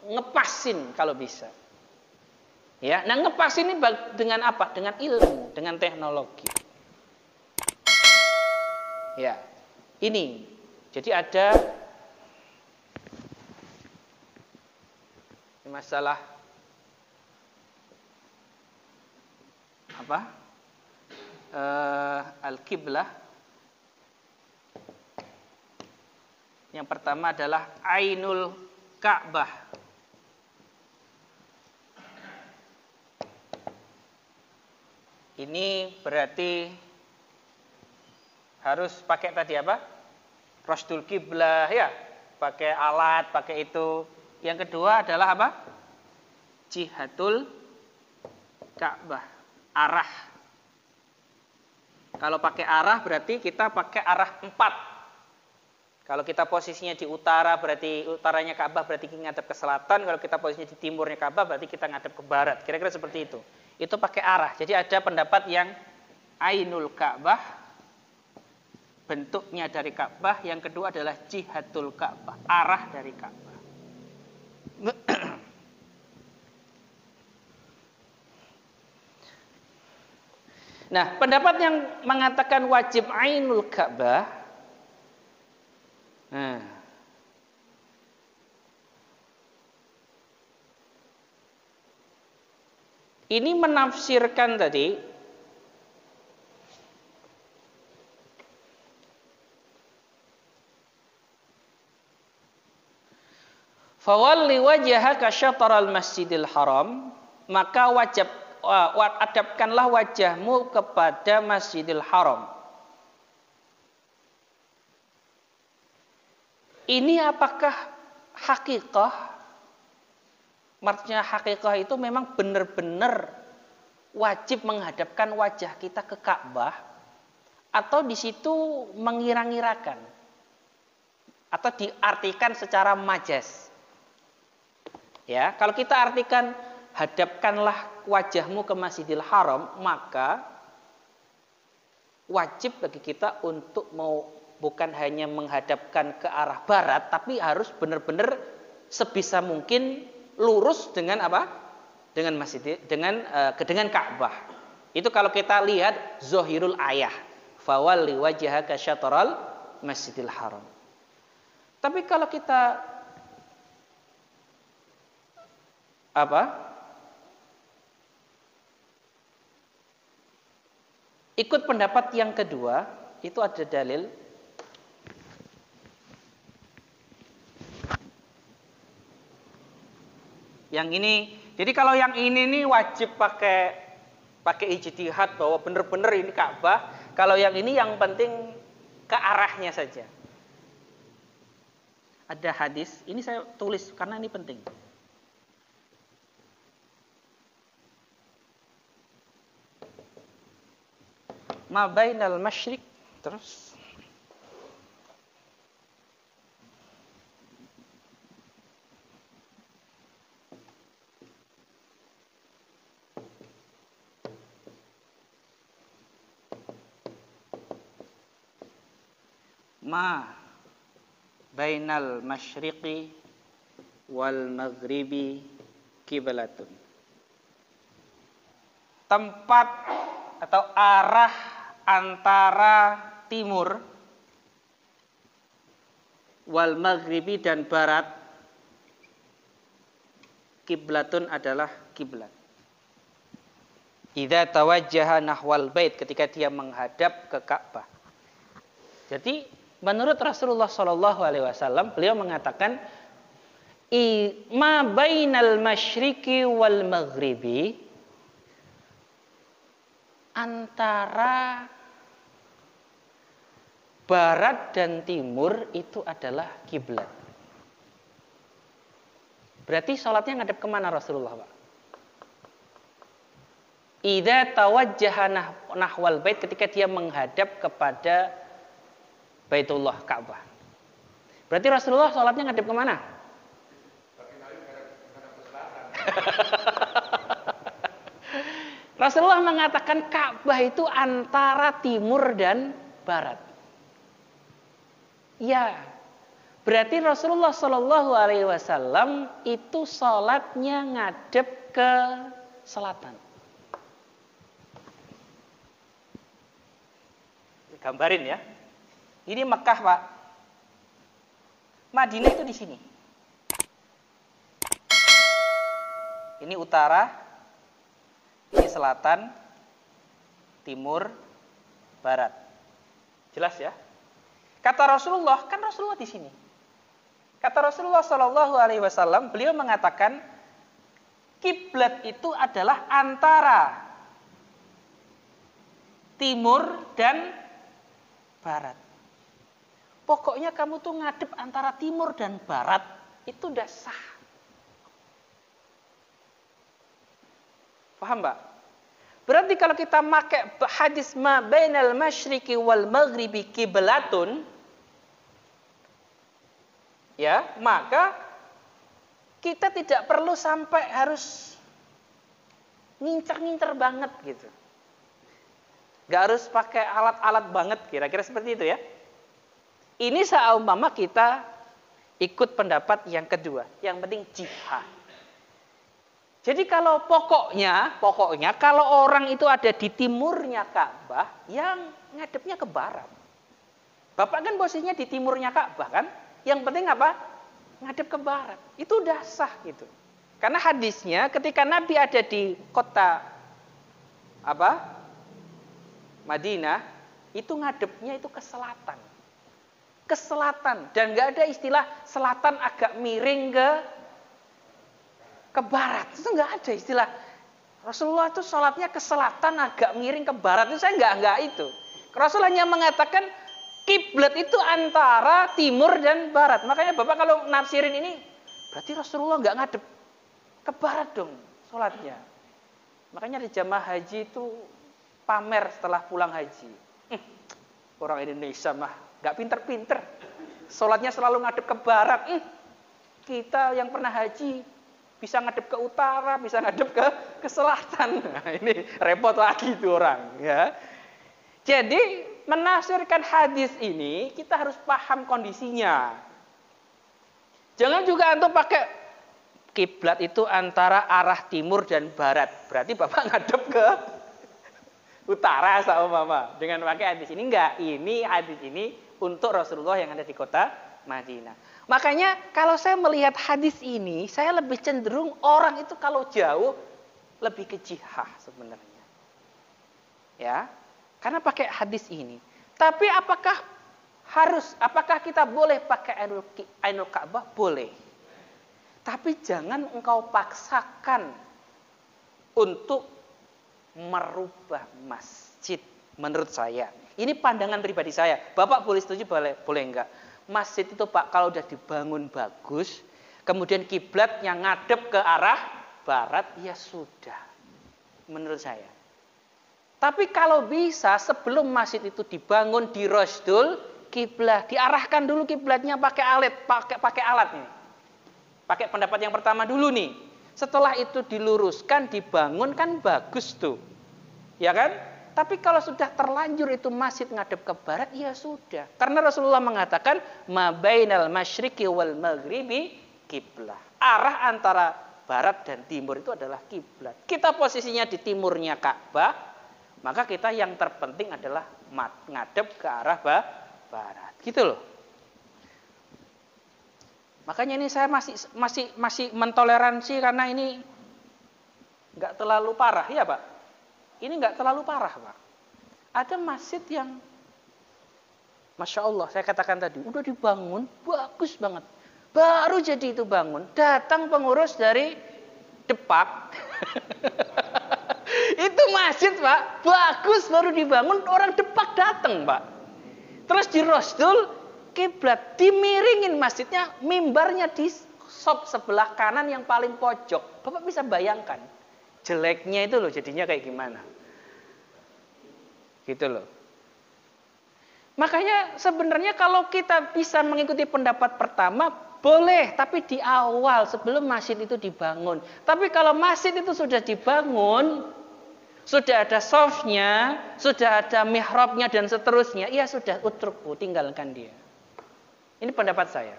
Ngepasin kalau bisa. Ya, nah ngepasin ini dengan apa? Dengan ilmu, dengan teknologi. Ya, ini. Jadi ada masalah apa? Al-qiblah. Yang pertama adalah ainul Ka'bah. Ini berarti harus pakai tadi apa? Rasdul qiblah ya, pakai alat, pakai itu. Yang kedua adalah apa? Jihatul Ka'bah, arah. Kalau pakai arah berarti kita pakai arah 4. Kalau kita posisinya di utara berarti utaranya Ka'bah berarti kita ngadep ke selatan. Kalau kita posisinya di timurnya Ka'bah berarti kita ngadep ke barat. Kira-kira seperti itu. Itu pakai arah. Jadi ada pendapat yang ainul Ka'bah, bentuknya dari Ka'bah. Yang kedua adalah jihatul Ka'bah, arah dari Ka'bah. Nah, pendapat yang mengatakan wajib ainul Ka'bah, ini menafsirkan tadi fawalli wajhaka syatral masjidil haram, maka hadapkanlah wajahmu kepada Masjidil Haram. Ini apakah hakikah? Maksudnya hakikah itu memang benar-benar wajib menghadapkan wajah kita ke Ka'bah, atau di situ mengira-ngirakan, atau diartikan secara majas. Ya, kalau kita artikan hadapkanlah wajahmu ke Masjidil Haram, maka wajib bagi kita untuk bukan hanya menghadapkan ke arah barat, tapi harus benar-benar sebisa mungkin lurus dengan apa? Dengan dengan Ka'bah. Itu kalau kita lihat zahirul ayah, fawalli wajhaka syatral Masjidil Haram. Tapi kalau kita ikut pendapat yang kedua, itu ada dalil yang ini. Jadi kalau yang ini nih wajib pakai ijtihad bahwa benar-benar ini Ka'bah. Kalau yang ini yang penting ke arahnya saja. Ada hadis, ini saya tulis karena ini penting. Ma bainal masyriq, terus ma bainal masyriqi wal maghribi qiblatun. Tempat atau arah antara timur wal maghribi dan barat, kiblatun adalah kiblat. Idza tawajjaha nahwal bait, ketika dia menghadap ke Ka'bah. Jadi menurut Rasulullah Shallallahu Alaihi Wasallam, beliau mengatakan ma bainal masyriqi wal maghribi, antara barat dan timur itu adalah kiblat. Berarti sholatnya ngadep kemana Rasulullah, Pak? Idza tawajjaha nahwal bait, ketika dia menghadap kepada Baitullah, Ka'bah. Berarti Rasulullah sholatnya ngadep kemana? Rasulullah mengatakan Ka'bah itu antara timur dan barat. Ya, berarti Rasulullah Shallallahu Alaihi Wasallam itu sholatnya ngadep ke selatan. Gambarin ya. Ini Mekah, Pak. Madinah itu di sini. Ini utara, ini selatan, timur, barat. Jelas ya? Kata Rasulullah, kan Rasulullah di sini. Kata Rasulullah Shallallahu Alaihi Wasallam, beliau mengatakan kiblat itu adalah antara timur dan barat. Pokoknya kamu tuh ngadep antara timur dan barat, itu udah sah. Paham, Mbak? Berarti kalau kita pakai hadis ma bainal masyriqi wal maghribi qiblatun, ya, maka kita tidak perlu sampai harus ngincer-ngincer banget gitu. Gak harus pakai alat-alat banget, kira-kira seperti itu ya. Ini seumpama kita ikut pendapat yang kedua, yang penting jihad. Jadi kalau pokoknya kalau orang itu ada di timurnya Ka'bah, yang ngadepnya ke barat. Bapak kan posisinya di timurnya Ka'bah kan? Yang penting apa? Ngadep ke barat. Itu udah sah gitu. Karena hadisnya ketika Nabi ada di kota Madinah, itu ngadepnya itu ke selatan. Ke selatan. Dan gak ada istilah selatan agak miring ke barat. Itu gak ada istilah. Rasulullah itu sholatnya ke selatan agak miring ke barat. Itu saya gak itu. Rasul hanya mengatakan kiblat itu antara timur dan barat. Makanya Bapak kalau nafsirin ini, berarti Rasulullah gak ngadep ke barat dong sholatnya. Makanya di jamaah haji itu pamer setelah pulang haji. Orang Indonesia mah gak pinter-pinter. Sholatnya selalu ngadep ke barat. Kita yang pernah haji bisa ngadep ke utara, bisa ngadep ke selatan. Nah, ini repot lagi tuh orang. Ya. Jadi menafsirkan hadis ini kita harus paham kondisinya. Jangan juga antum pakai kiblat itu antara arah timur dan barat. Berarti Bapak ngadep ke utara sama Mama dengan pakai hadis ini. Enggak, ini hadis ini untuk Rasulullah yang ada di kota Madinah. Makanya kalau saya melihat hadis ini, saya lebih cenderung orang itu kalau jauh lebih ke jihad sebenarnya. Ya, karena pakai hadis ini. Tapi apakah kita boleh pakai Ainul Ka'bah? Boleh. Tapi jangan engkau paksakan untuk merubah masjid menurut saya. Ini pandangan pribadi saya. Bapak boleh setuju, boleh enggak? Masjid itu Pak kalau udah dibangun bagus, kemudian kiblat yang ngadep ke arah barat, ya sudah. Menurut saya. Tapi kalau bisa sebelum masjid itu dibangun di Rosdul, kiblat diarahkan dulu kiblatnya pakai alat nih. Pakai pendapat yang pertama dulu nih. Setelah itu diluruskan, dibangun kan bagus tuh. Ya kan? Tapi kalau sudah terlanjur itu masjid ngadep ke barat, ya sudah. Karena Rasulullah mengatakan, ma bainal masyriqi wal maghribi kiblah. Arah antara barat dan timur itu adalah kiblat. Kita posisinya di timurnya Ka'bah, maka kita yang terpenting adalah ngadep ke arah barat. Gitu loh. Makanya ini saya masih mentoleransi karena ini nggak terlalu parah, ya Pak. Ini nggak terlalu parah, Pak. Ada masjid yang, Masya Allah, saya katakan tadi, udah dibangun, bagus banget. Baru jadi itu bangun, datang pengurus dari Depak. Itu masjid, Pak, bagus baru dibangun, orang Depak datang, Pak. Terus di Rosdul, kiblat dimiringin masjidnya, mimbarnya di sop sebelah kanan yang paling pojok. Bapak bisa bayangkan jeleknya itu loh jadinya kayak gimana. Gitu loh. Makanya sebenarnya kalau kita bisa mengikuti pendapat pertama, boleh, tapi di awal sebelum masjid itu dibangun. Tapi kalau masjid itu sudah dibangun, sudah ada shofnya, sudah ada mihrabnya dan seterusnya, ya sudah, utruku, tinggalkan dia. Ini pendapat saya.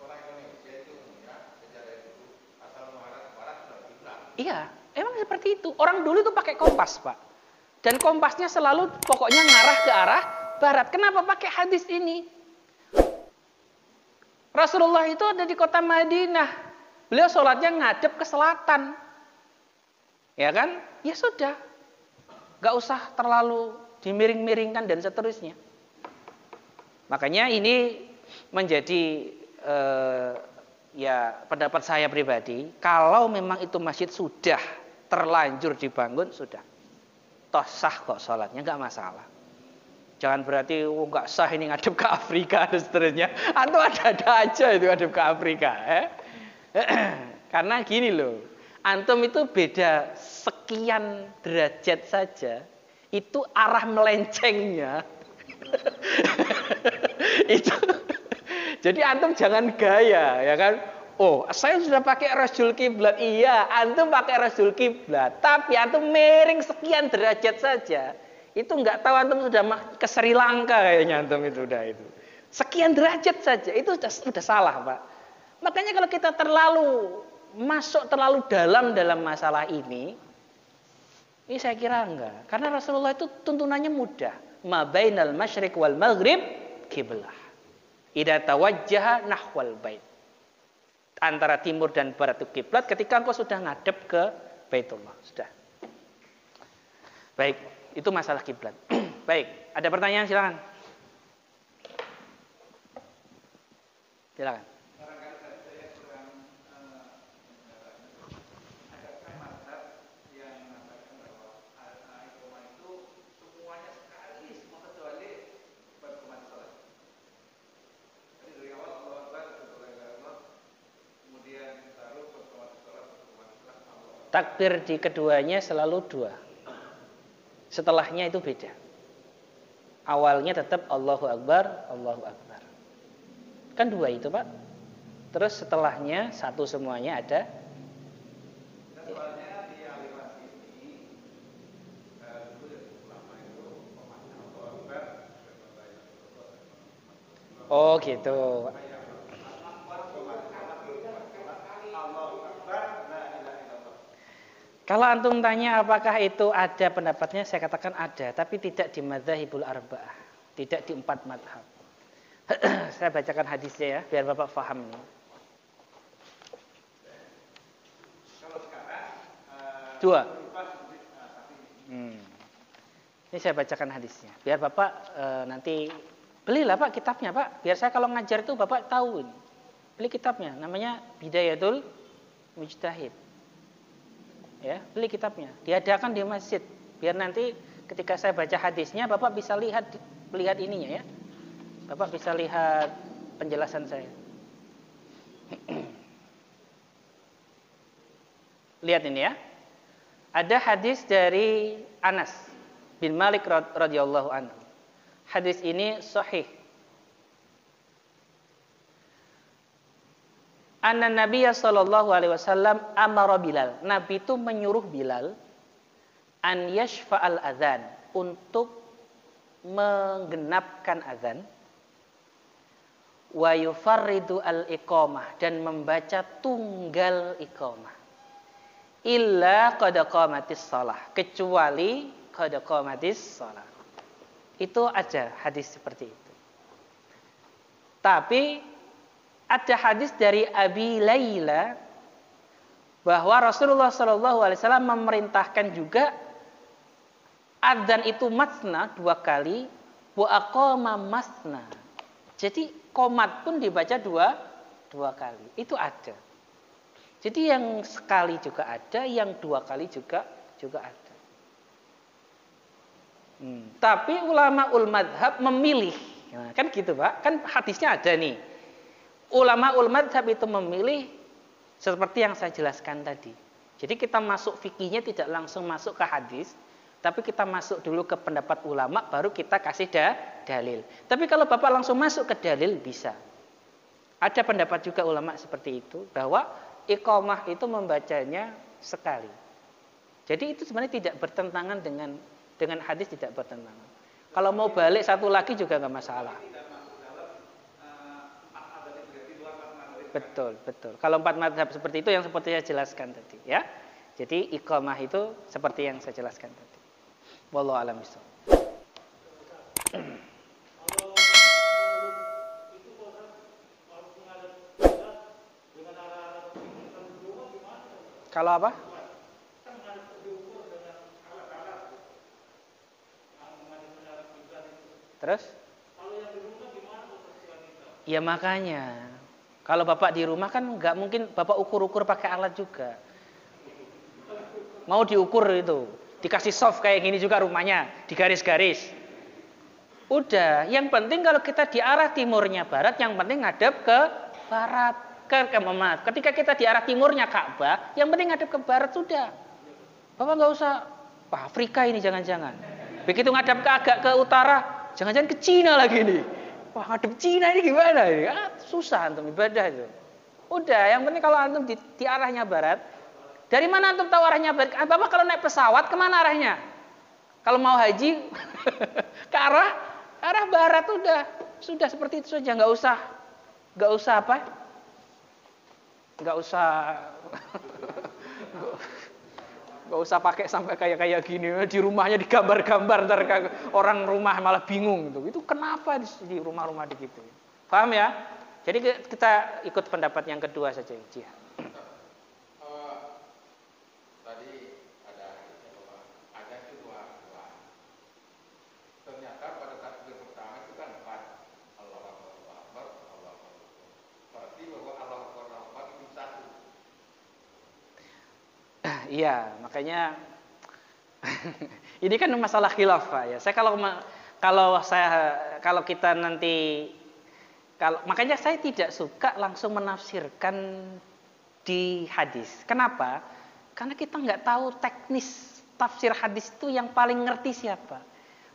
Orang Indonesia itu sejarah itu asal muara barat sudah kiblat. Iya, emang seperti itu. Orang dulu itu pakai kompas, Pak. Dan kompasnya selalu pokoknya ngarah ke arah barat. Kenapa pakai hadis ini? Rasulullah itu ada di kota Madinah. Beliau sholatnya ngadep ke selatan. Ya kan? Ya sudah. Gak usah terlalu dimiring-miringkan dan seterusnya. Makanya ini menjadi ya pendapat saya pribadi. Kalau memang itu masjid sudah terlanjur dibangun, sudah. Toh sah kok sholatnya, gak masalah. Jangan berarti nggak sah ini ngadep ke Afrika dan seterusnya. Antum ada-ada aja itu ngadep ke Afrika. Karena gini loh, antum itu beda sekian derajat saja, itu arah melencengnya. Itu. Jadi antum jangan gaya, ya kan? Oh, saya sudah pakai rasul kiblat. Iya, antum pakai rasul kiblat. Tapi antum miring sekian derajat saja. Itu nggak tahu antum sudah ke Sri Lanka kayaknya antum itu udah itu. Sekian derajat saja itu sudah salah, Pak. Makanya kalau kita masuk terlalu dalam masalah ini saya kira enggak. Karena Rasulullah itu tuntunannya mudah. Ma bainal masyriq wal maghrib qiblah. Idza tawajjaha nahwal bait. Antara timur dan barat itu kiblat ketika engkau sudah ngadep ke Baitullah, sudah. Baik. Itu masalah kiblat. Baik, ada pertanyaan silakan. Silakan. Barangkali tadi saya kurang adakah mazhab yang mengatakan bahwa agama itu semuanya sekali semua kecuali berkomat salat. Jadi dari awal Allah Akbar, kemudian baru berkomat salat, Allah. Takbir di keduanya selalu dua. Setelahnya itu beda. Awalnya tetap Allahu Akbar, Allahu Akbar. Kan dua itu, Pak. Terus setelahnya satu semuanya ada. Soalnya di aliran ini dulu ulama itu memaknai Allahu Akbar. Oh, gitu. Kalau antum tanya apakah itu ada pendapatnya, saya katakan ada, tapi tidak di madzhabul arba'ah, tidak di 4 mazhab. Saya bacakan hadisnya ya, biar Bapak paham nih. Kalau sekarang Dua. Ini saya bacakan hadisnya, biar Bapak nanti belilah Pak kitabnya Pak, biar saya kalau ngajar itu Bapak tahu ini. Beli kitabnya, namanya Bidayatul Mujtahid. Ya, beli kitabnya, diadakan di masjid, biar nanti ketika saya baca hadisnya Bapak bisa lihat ininya ya, Bapak bisa lihat penjelasan saya. Lihat ini ya, ada hadis dari Anas bin Malik radhiyallahu anhu. Hadis ini sahih. Anna Nabiya sallallahu alaihi wasallam amara Bilal. Nabi itu menyuruh Bilal an yashfa'al adzan, untuk menggenapkan azan, wa yufarridu al iqamah, dan membaca tunggal iqamah, illa qad qamatis shalah, kecuali qad qamatis shalah. Itu aja hadis seperti itu. Tapi ada hadis dari Abi Laila bahwa Rasulullah SAW memerintahkan juga adzan itu masna 2 kali, wa aqama masna. Jadi qomat pun dibaca dua kali. Itu ada. Jadi yang sekali juga ada, yang 2 kali juga ada. Tapi ulama madhab memilih, nah, kan gitu Pak, kan hadisnya ada nih. Ulama madhab itu memilih seperti yang saya jelaskan tadi. Jadi kita masuk fikihnya tidak langsung masuk ke hadis, Tapi kita masuk dulu ke pendapat ulama, baru kita kasih dalil. Tapi kalau Bapak langsung masuk ke dalil, bisa. Ada pendapat juga ulama seperti itu, bahwa iqamah itu membacanya sekali. Jadi itu sebenarnya tidak bertentangan dengan hadis, tidak bertentangan. Kalau mau balik satu lagi juga nggak masalah. Betul. Kalau 4 mazhab seperti itu yang seperti saya jelaskan tadi, ya. Jadi iqamah itu seperti yang saya jelaskan tadi. Wallahu a'lam bishawab. Kalau apa? Terus? Ya makanya, kalau Bapak di rumah kan nggak mungkin Bapak ukur-ukur pakai alat juga. Mau diukur itu, dikasih soft kayak gini juga rumahnya, digaris-garis. Udah, yang penting kalau kita di arah timurnya barat, yang penting ngadep ke barat. Ketika kita di arah timurnya Ka'bah, yang penting ngadep ke barat sudah. Bapak nggak usah, Pak Afrika ini jangan-jangan. Begitu ngadep agak ke utara, jangan-jangan ke Cina lagi nih. Wah, ngadep Cina ini gimana ini? Susah antum ibadah itu. Udah, yang penting kalau antum di arahnya barat. Dari mana antum tahu arahnya barat? Bapak kalau naik pesawat kemana arahnya? Kalau mau haji ke arah barat sudah seperti itu saja, nggak usah apa? Nggak usah pakai sampai kayak gini di rumahnya digambar-gambar, ntar orang rumah malah bingung gitu. Itu kenapa di rumah-rumah begitu? Paham ya? Jadi kita ikut pendapat yang kedua saja, Jihad. Iya, makanya ini kan masalah khilaf Pak ya. Saya kalau kita nanti makanya saya tidak suka langsung menafsirkan di hadis. Kenapa? Karena kita nggak tahu teknis tafsir hadis itu yang paling ngerti siapa.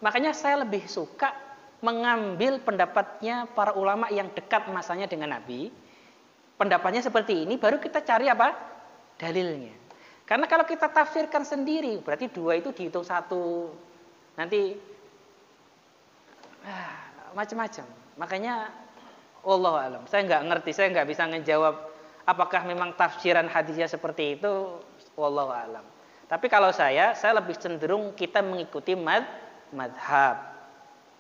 Makanya saya lebih suka mengambil pendapatnya para ulama yang dekat masanya dengan Nabi. Pendapatnya seperti ini, baru kita cari apa? Dalilnya. Karena kalau kita tafsirkan sendiri, berarti 2 itu dihitung 1. Nanti macam-macam. Makanya wallahu alam. Saya nggak ngerti, saya nggak bisa ngejawab apakah memang tafsiran hadisnya seperti itu. Wallahu alam. Tapi kalau saya lebih cenderung kita mengikuti madhab.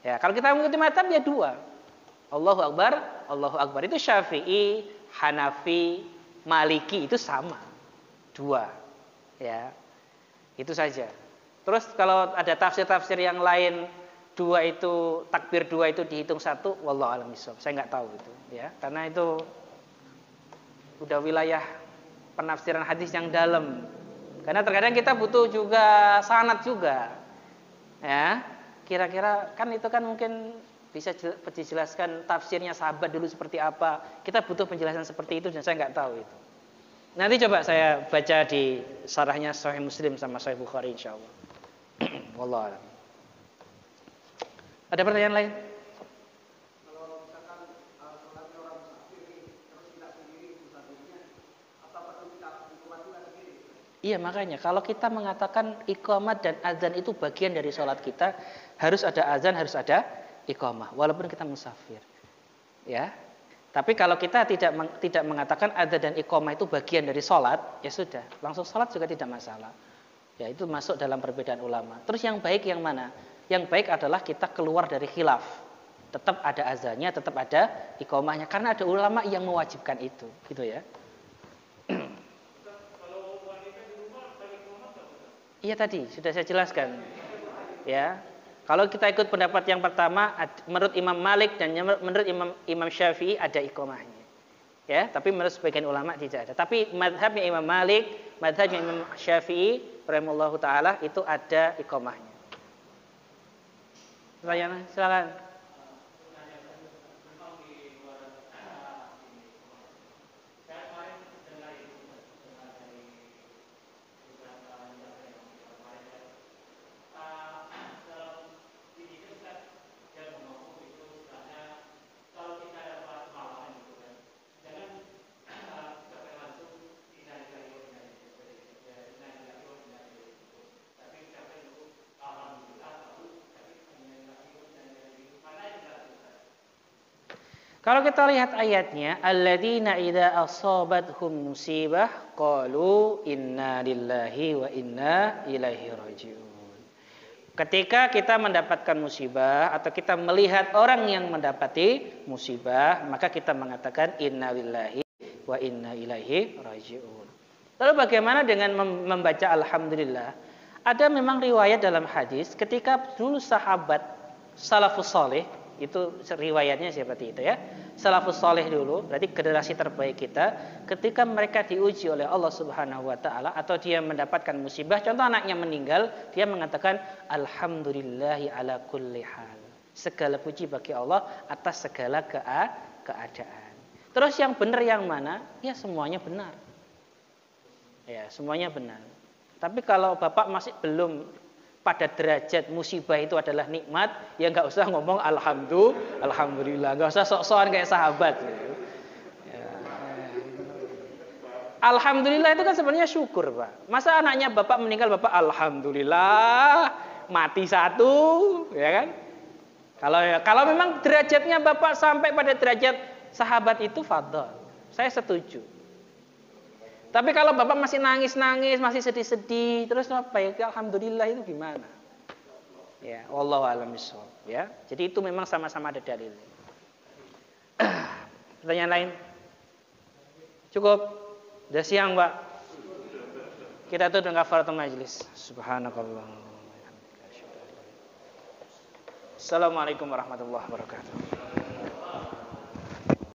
Ya, kalau kita mengikuti madhab ya 2. Allahu Akbar itu Syafi'i, Hanafi, Maliki itu sama. 2. Ya, itu saja. Terus kalau ada tafsir-tafsir yang lain 2 itu takbir 2 itu dihitung 1, wallahu a'lam bishawab. Saya nggak tahu itu, ya, karena itu udah wilayah penafsiran hadis yang dalam. Karena terkadang kita butuh juga sanad juga, ya. Kira-kira kan itu kan mungkin bisa dijelaskan tafsirnya sahabat dulu seperti apa. Kita butuh penjelasan seperti itu dan saya nggak tahu itu. Nanti coba saya baca di syarahnya Sahih Muslim sama Sahih Bukhari insyaallah. Wallahu a'lam. Ada pertanyaan lain? Kalau misalkan sholatnya orang musafir terus tidak sendiri musafirnya, apa perlu kita iqamah juga sendiri? Iya, makanya kalau kita mengatakan iqamah dan azan itu bagian dari sholat kita, harus ada azan, harus ada iqamah walaupun kita musafir. Ya. Tapi kalau kita tidak mengatakan adzan dan iqamah itu bagian dari sholat, ya sudah, langsung sholat juga tidak masalah. Ya, itu masuk dalam perbedaan ulama. Terus yang baik yang mana? Yang baik adalah kita keluar dari khilaf. Tetap ada azannya, tetap ada iqamahnya, karena ada ulama yang mewajibkan itu, gitu ya. Kalau wanita di rumah bagi iqamah enggak? Iya tadi sudah saya jelaskan. Ya. Kalau kita ikut pendapat yang pertama, menurut Imam Malik dan menurut Imam Syafi'i ada iqamahnya. Ya, tapi menurut sebagian ulama tidak ada. Tapi mazhabnya Imam Malik, mazhabnya Imam Syafi'i rahimahullahu taala itu ada iqamahnya. Pertanyaan, silakan. Kalau kita lihat ayatnya, alladzina idza asabathum musibah qalu inna lillahi wa inna ilaihi rajiun. Ketika kita mendapatkan musibah atau kita melihat orang yang mendapati musibah, maka kita mengatakan inna lillahi wa inna ilaihi rajiun. Lalu bagaimana dengan membaca alhamdulillah? Ada memang riwayat dalam hadis ketika dulu sahabat salafus saleh, itu riwayatnya seperti itu ya. Salafus saleh dulu, berarti generasi terbaik kita, ketika mereka diuji oleh Allah Subhanahu wa taala atau dia mendapatkan musibah, contoh anaknya meninggal, dia mengatakan alhamdulillahi ala kulli hal. Segala puji bagi Allah atas segala keadaan. Terus yang benar yang mana? Ya semuanya benar. Ya, semuanya benar. Tapi kalau Bapak masih belum pada derajat musibah itu adalah nikmat, ya nggak usah ngomong alhamdulillah, nggak usah sok-sokan kayak sahabat. Ya. Alhamdulillah itu kan sebenarnya syukur, Pak. Masa anaknya Bapak meninggal, Bapak alhamdulillah mati satu, ya kan? Kalau memang derajatnya Bapak sampai pada derajat sahabat itu fadhol, saya setuju. Tapi kalau Bapak masih nangis-nangis, masih sedih-sedih, terus apa ya? Alhamdulillah itu gimana? Ya, wallahu a'lam bishawab, ya. Jadi itu memang sama-sama ada dalil. Pertanyaan lain? Cukup? Udah siang, Pak. Kita tutup kafaratul majlis. Subhanakallah. Assalamualaikum warahmatullahi wabarakatuh.